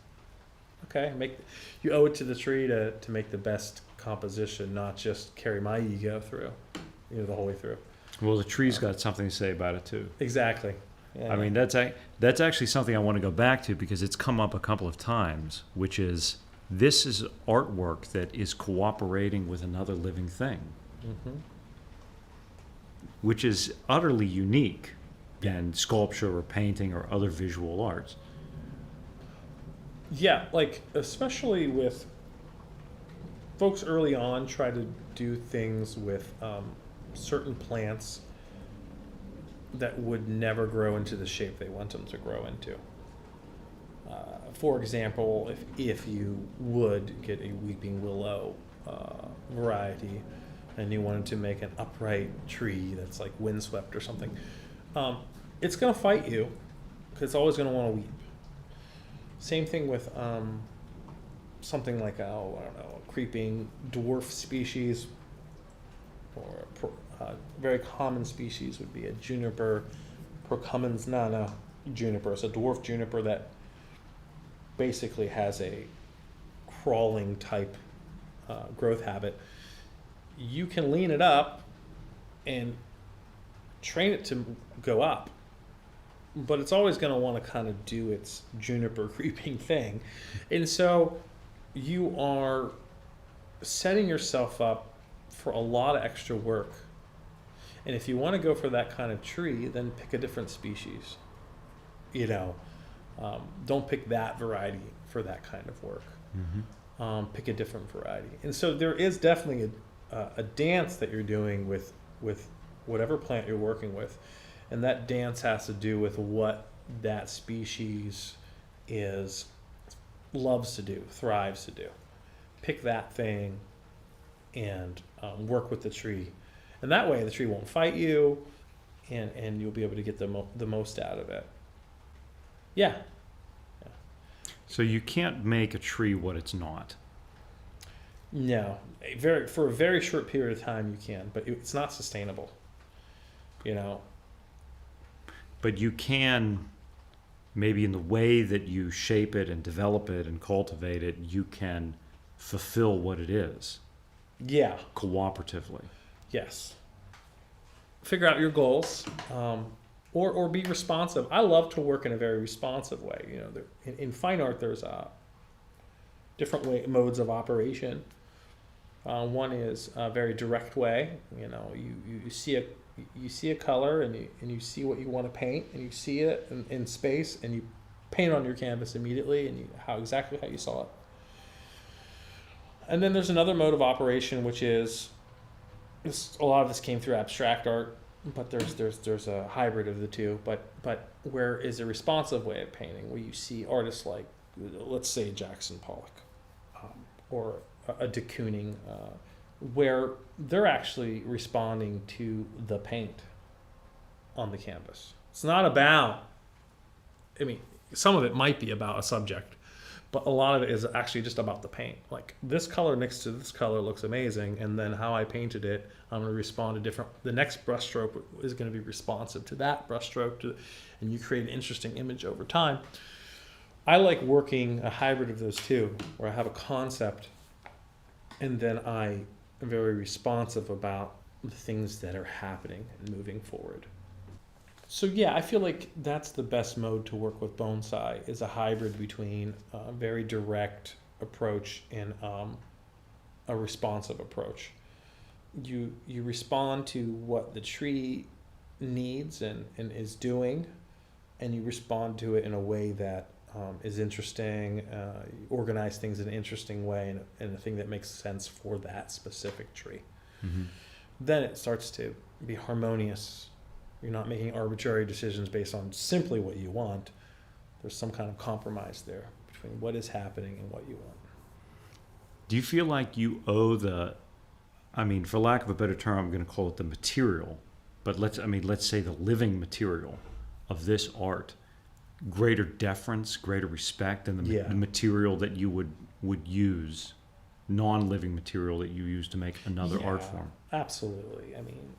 okay, you owe it to the tree to make the best composition, not just carry my ego through, the whole way through. Well, the tree's got something to say about it too. Exactly. Yeah. I mean, that's actually something I want to go back to because it's come up a couple of times, which is this is artwork that is cooperating with another living thing, which is utterly unique than sculpture or painting or other visual arts. Yeah, like especially with folks early on try to do things with certain plants that would never grow into the shape they want them to grow into. For example, if you would get a weeping willow variety and you wanted to make an upright tree that's like windswept or something, it's going to fight you because it's always going to want to weep. Same thing with something like a creeping dwarf species, or a very common species would be a juniper procumbens nana juniper. It's a dwarf juniper that basically has a crawling type growth habit. You can lean it up and train it to go up, but it's always going to want to kind of do its juniper creeping thing. And so you are setting yourself up for a lot of extra work. And if you want to go for that kind of tree, then pick a different species. Don't pick that variety for that kind of work. Pick a different variety. And so there is definitely a dance that you're doing with whatever plant you're working with. And that dance has to do with what that species loves to do, thrives to do. Pick that thing and work with the tree. And that way the tree won't fight you and you'll be able to get the most out of it. Yeah. So you can't make a tree what it's not. No. For a very short period of time you can, but it's not sustainable. But you can, maybe in the way that you shape it and develop it and cultivate it, you can fulfill what it is. Yeah. Cooperatively. Yes. Figure out your goals, or be responsive. I love to work in a very responsive way. In fine art, there's different modes of operation. One is a very direct way. You see a color and you see what you want to paint, and you see it in space and you paint on your canvas immediately, and exactly how you saw it. And then there's another mode of operation, which is a lot of this came through abstract art, but there's a hybrid of the two. But where is a responsive way of painting, where you see artists like, let's say, Jackson Pollock, or a de Kooning, where they're actually responding to the paint on the canvas. It's not about, I mean, some of it might be about a subject, but a lot of it is actually just about the paint. Like, this color next to this color looks amazing, and then how I painted it, I'm going to respond to different. The next brushstroke is going to be responsive to that brushstroke, and you create an interesting image over time. I like working a hybrid of those two, where I have a concept, and then I am very responsive about the things that are happening and moving forward. So yeah, I feel like that's the best mode to work with bonsai, is a hybrid between a very direct approach and a responsive approach. You respond to what the tree needs and is doing, and you respond to it in a way that is interesting, organize things in an interesting way, and a thing that makes sense for that specific tree. Mm-hmm. Then it starts to be harmonious. You're not making arbitrary decisions based on simply what you want. There's some kind of compromise there between what is happening and what you want. Do you feel like you owe for lack of a better term, I'm going to call it the material, but let's say the living material of this art, greater deference, greater respect than the material that you would use, non-living material that you use to make another art form? Absolutely. I mean,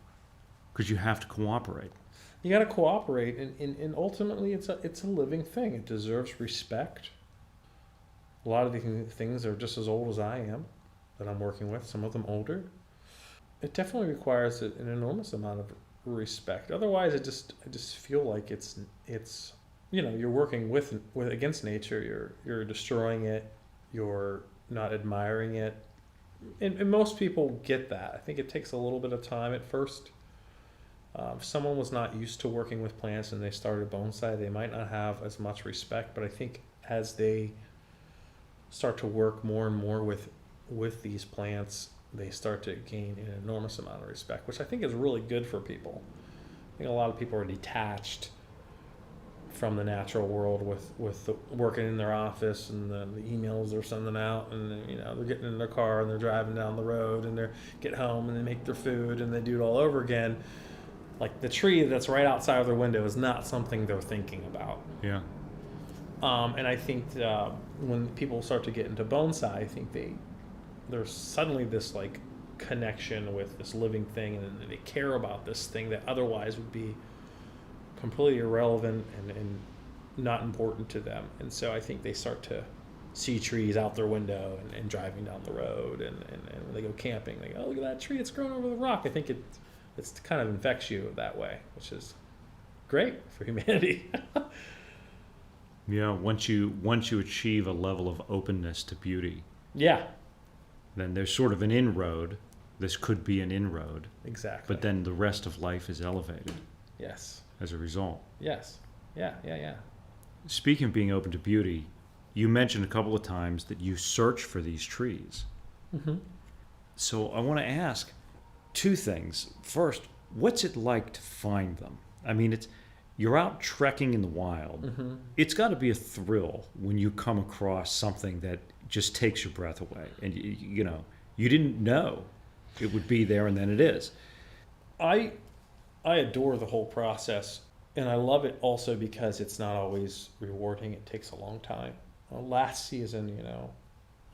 because you have to cooperate. You got to cooperate, and ultimately it's a living thing. It deserves respect. A lot of these things are just as old as I am that I'm working with, some of them older. It definitely requires an enormous amount of respect. Otherwise, I just feel like it's you're working with against nature. You're destroying it. You're not admiring it. And most people get that. I think it takes a little bit of time at first. If someone was not used to working with plants and they started bonsai, they might not have as much respect. But I think as they start to work more and more with these plants, they start to gain an enormous amount of respect, which I think is really good for people. I think a lot of people are detached from the natural world with the, working in their office and the emails they're sending out, and they're getting in their car and they're driving down the road and they get home and they make their food and they do it all over again. Like, the tree that's right outside of their window is not something they're thinking about. Yeah. And I think when people start to get into bonsai, I think there's suddenly this like connection with this living thing, and they care about this thing that otherwise would be completely irrelevant and not important to them. And so I think they start to see trees out their window and driving down the road, and when they go camping, they go, oh, look at that tree, it's growing over the rock. I think it's kind of infects you that way, which is great for humanity. Yeah, once you achieve a level of openness to beauty, then there's sort of an inroad. This could be an inroad. Exactly. But then the rest of life is elevated. Yes. As a result. Yes. Yeah. Speaking of being open to beauty, you mentioned a couple of times that you search for these trees. Mm-hmm. So I want to ask two things. First, what's it like to find them? I mean, you're out trekking in the wild. Mm-hmm. It's got to be a thrill when you come across something that just takes your breath away, and you didn't know it would be there, and then it is. I adore the whole process, and I love it also because it's not always rewarding. It takes a long time. Last season,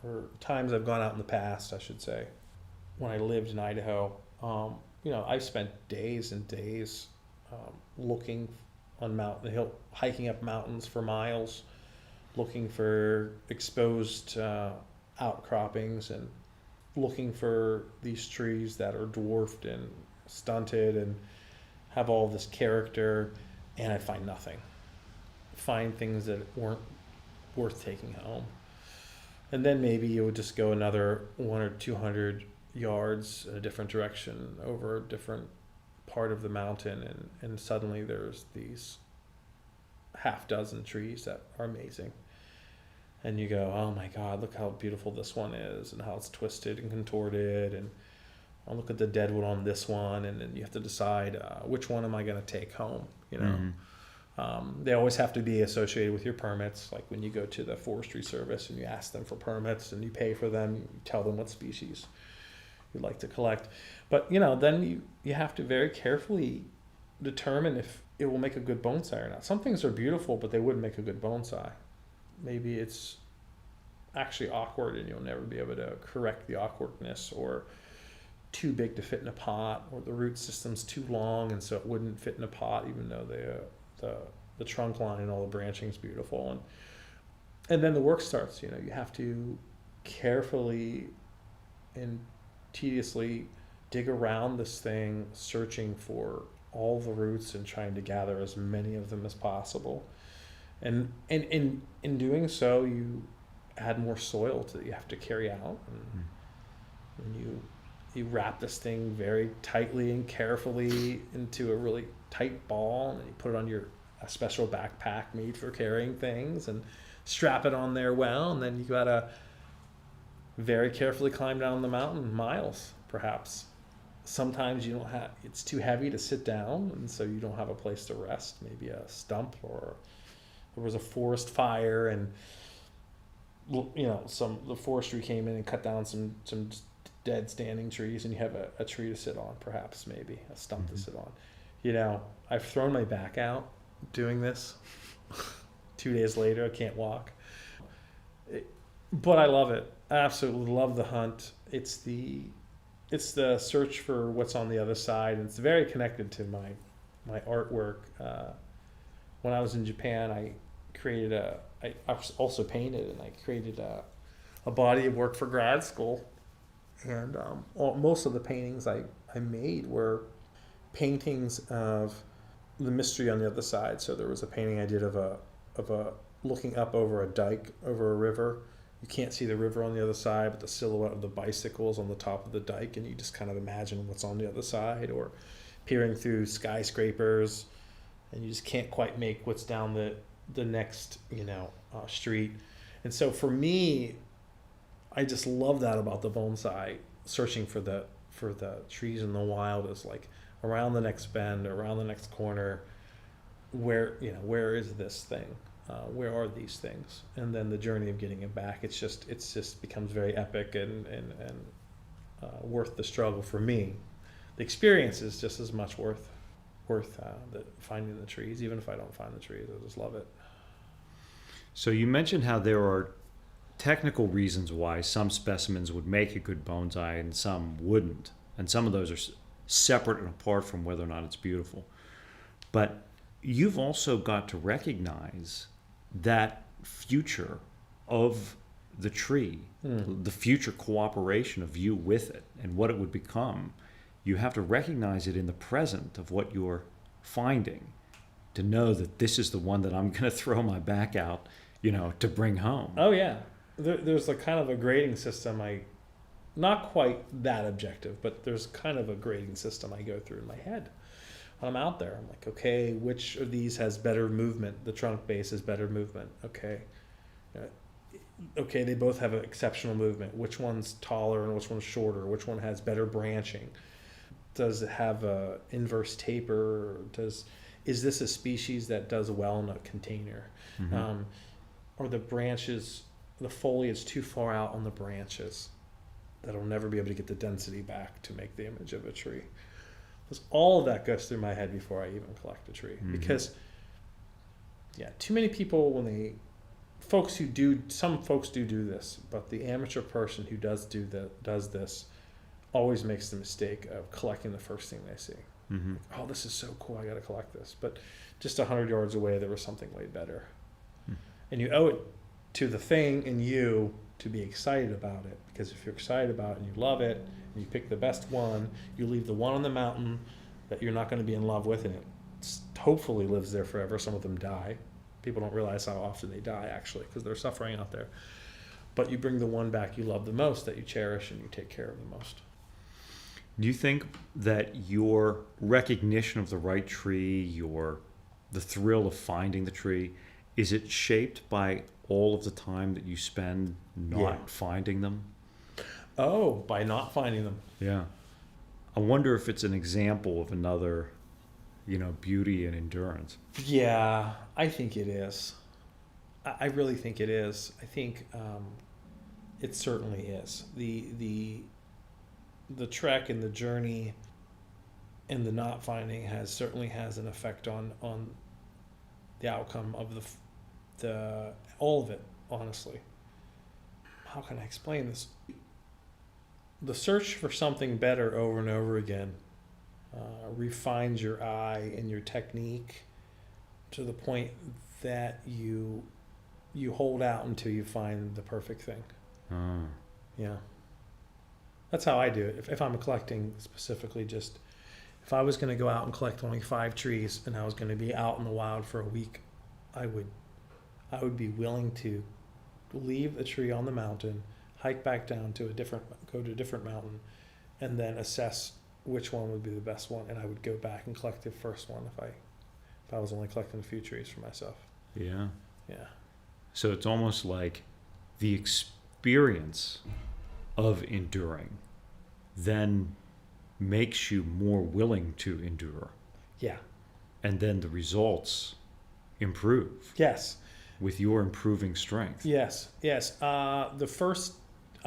or times I've gone out in the past, I should say, when I lived in Idaho, I spent days and days looking on mountain hill, hiking up mountains for miles, looking for exposed outcroppings and looking for these trees that are dwarfed and stunted and have all this character, and I find nothing. Find things that weren't worth taking home. And then maybe you would just go another 100 or 200 yards in a different direction over a different part of the mountain, and suddenly there's these half dozen trees that are amazing. And you go, oh my God, look how beautiful this one is and how it's twisted and contorted. And I'll look at the deadwood on this one. And then you have to decide which one am I going to take home, you know. They always have to be associated with your permits. Like when you go to the forestry service and you ask them for permits and you pay for them, you tell them what species you'd like to collect. But, you know, then you have to very carefully determine if it will make a good bonsai or not. Some things are beautiful, but they wouldn't make a good bonsai. Maybe it's actually awkward and you'll never be able to correct the awkwardness, or too big to fit in a pot, or the root system's too long and so it wouldn't fit in a pot even though the trunk line and all the branching is beautiful. And then the work starts. You know, you have to carefully and tediously dig around this thing, searching for all the roots and trying to gather as many of them as possible. And in doing so, you add more soil that you have to carry out. And you wrap this thing very tightly and carefully into a really tight ball, and you put it on a special backpack made for carrying things, and strap it on there well. And then you gotta very carefully climb down the mountain, miles perhaps. Sometimes you don't have, it's too heavy to sit down, and so you don't have a place to rest, maybe a stump, or there was a forest fire and, you know, the forestry came in and cut down some dead standing trees, and you have a tree to sit on, perhaps, maybe a stump to sit on. You know, I've thrown my back out doing this. 2 days later, I can't walk. But I love it. I absolutely love the hunt. It's the search for what's on the other side, and it's very connected to my artwork. When I was in Japan, I also painted, and I created a body of work for grad school. And most of the paintings I made were paintings of the mystery on the other side. So there was a painting I did of a looking up over a dike, over a river. You can't see the river on the other side, but the silhouette of the bicycles on the top of the dike, and you just kind of imagine what's on the other side. Or peering through skyscrapers, and you just can't quite make what's down the next, you know, street. And so for me, I just love that about the bonsai. Searching for the trees in the wild is like around the next bend, around the next corner. Where is this thing? Where are these things? And then the journey of getting it back. It's just becomes very epic and worth the struggle for me. The experience is just as much worth finding the trees. Even if I don't find the trees, I just love it. So you mentioned how there are technical reasons why some specimens would make a good bonsai and some wouldn't. And some of those are separate and apart from whether or not it's beautiful. But you've also got to recognize that future of the tree, the future cooperation of you with it and what it would become. You have to recognize it in the present of what you're finding to know that this is the one that I'm going to throw my back out, you know, to bring home. Oh, yeah. There's a kind of a grading system. Not quite that objective, but there's kind of a grading system I go through in my head when I'm out there. I'm like, okay, which of these has better movement? The trunk base has better movement. Okay, they both have an exceptional movement. Which one's taller and which one's shorter? Which one has better branching? Does it have a inverse taper? Is this a species that does well in a container? Or the branches, the foliage too far out on the branches that'll never be able to get the density back to make the image of a tree? Because all of that goes through my head before I even collect a tree. Because, yeah, too many people, some folks do this, but the amateur person who does this always makes the mistake of collecting the first thing they see. Like, oh, this is so cool, I got to collect this. But just 100 yards away, there was something way better. And you owe it to the thing and you to be excited about it. Because if you're excited about it and you love it, and you pick the best one, you leave the one on the mountain that you're not going to be in love with, and it hopefully lives there forever. Some of them die. People don't realize how often they die, actually, because they're suffering out there. But you bring the one back you love the most, that you cherish and you take care of the most. Do you think that your recognition of the right tree, your the thrill of finding the tree, is it shaped by all of the time that you spend not Yeah. finding them? Oh, by not finding them. Yeah. I wonder if it's an example of another, beauty and endurance. Yeah, I think it is. I really think it is. I think it certainly is. The trek and the journey and the not finding certainly has an effect on the outcome of the all of it. Honestly, how can I explain this? The search for something better over and over again refines your eye and your technique to the point that you hold out until you find the perfect thing. Oh. Yeah. That's how I do it. If I'm collecting specifically, just if I was going to go out and collect only 5 trees and I was going to be out in the wild for a week, I would be willing to leave a tree on the mountain, hike back down to go to a different mountain, and then assess which one would be the best one, and I would go back and collect the first one if I was only collecting a few trees for myself. Yeah. Yeah. So it's almost like the experience of enduring then makes you more willing to endure. Yeah. And then the results improve Yes. with your improving strength. Yes. Yes. I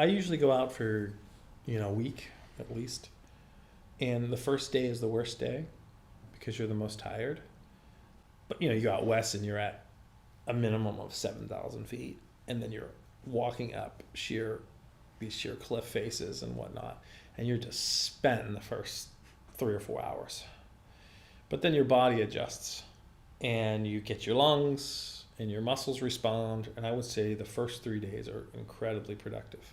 usually go out for, a week at least. And the first day is the worst day because you're the most tired. But, you go out west and you're at a minimum of 7,000 feet. And then you're walking up these sheer cliff faces and whatnot. And you're just spent in the first 3 or 4 hours. But then your body adjusts and you get your lungs and your muscles respond. And I would say the first 3 days are incredibly productive.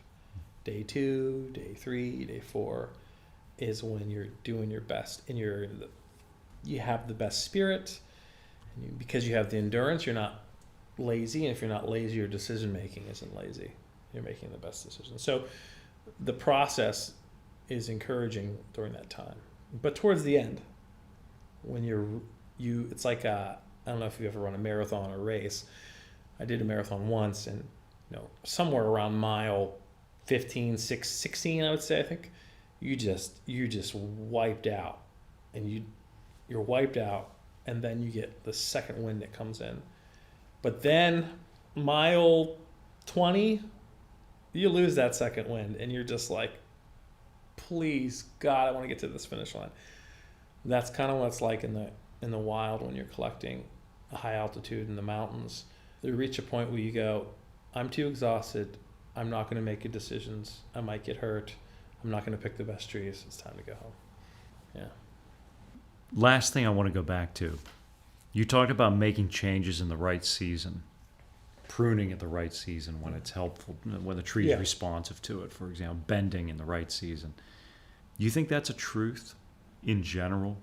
Day 2, day 3, day 4 is when you're doing your best and you have the best spirit. And because you have the endurance, you're not lazy. And if you're not lazy, your decision making isn't lazy. You're making the best decisions. So the process is encouraging during that time. But towards the end, when it's like I don't know if you ever run a marathon or race. I did a marathon once, and somewhere around mile 15, 16, I would say, I think, you just wiped out, and you're wiped out, and then you get the second wind that comes in. But then mile 20, you lose that second wind, and you're just like, please God, I want to get to this finish line. That's kind of what it's like in the wild when you're collecting a high altitude in the mountains. You reach a point where you go, I'm too exhausted. I'm not going to make good decisions. I might get hurt. I'm not going to pick the best trees. It's time to go home. Yeah. Last thing I want to go back to. You talked about making changes in the right season, pruning at the right season when it's helpful, when the tree is responsive to it, for example, bending in the right season. You think that's a truth in general,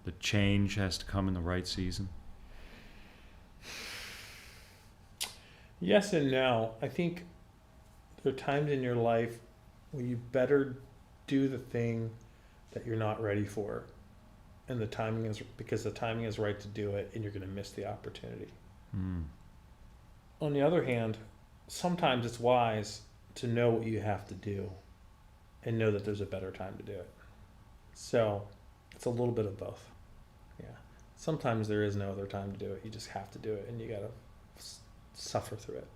that change has to come in the right season? Yes and no. I think there are times in your life where you better do the thing that you're not ready for. And the timing is right to do it, and you're going to miss the opportunity. Mm. On the other hand, sometimes it's wise to know what you have to do and know that there's a better time to do it. So it's a little bit of both. Yeah. Sometimes there is no other time to do it. You just have to do it, and you got to suffer through it.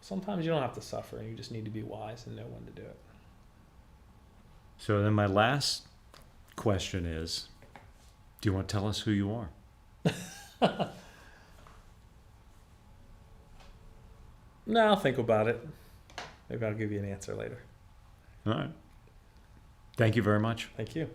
Sometimes you don't have to suffer, and you just need to be wise and know when to do it. So then my last question is, do you want to tell us who you are? No, I'll think about it. Maybe I'll give you an answer later. All right. Thank you very much. Thank you.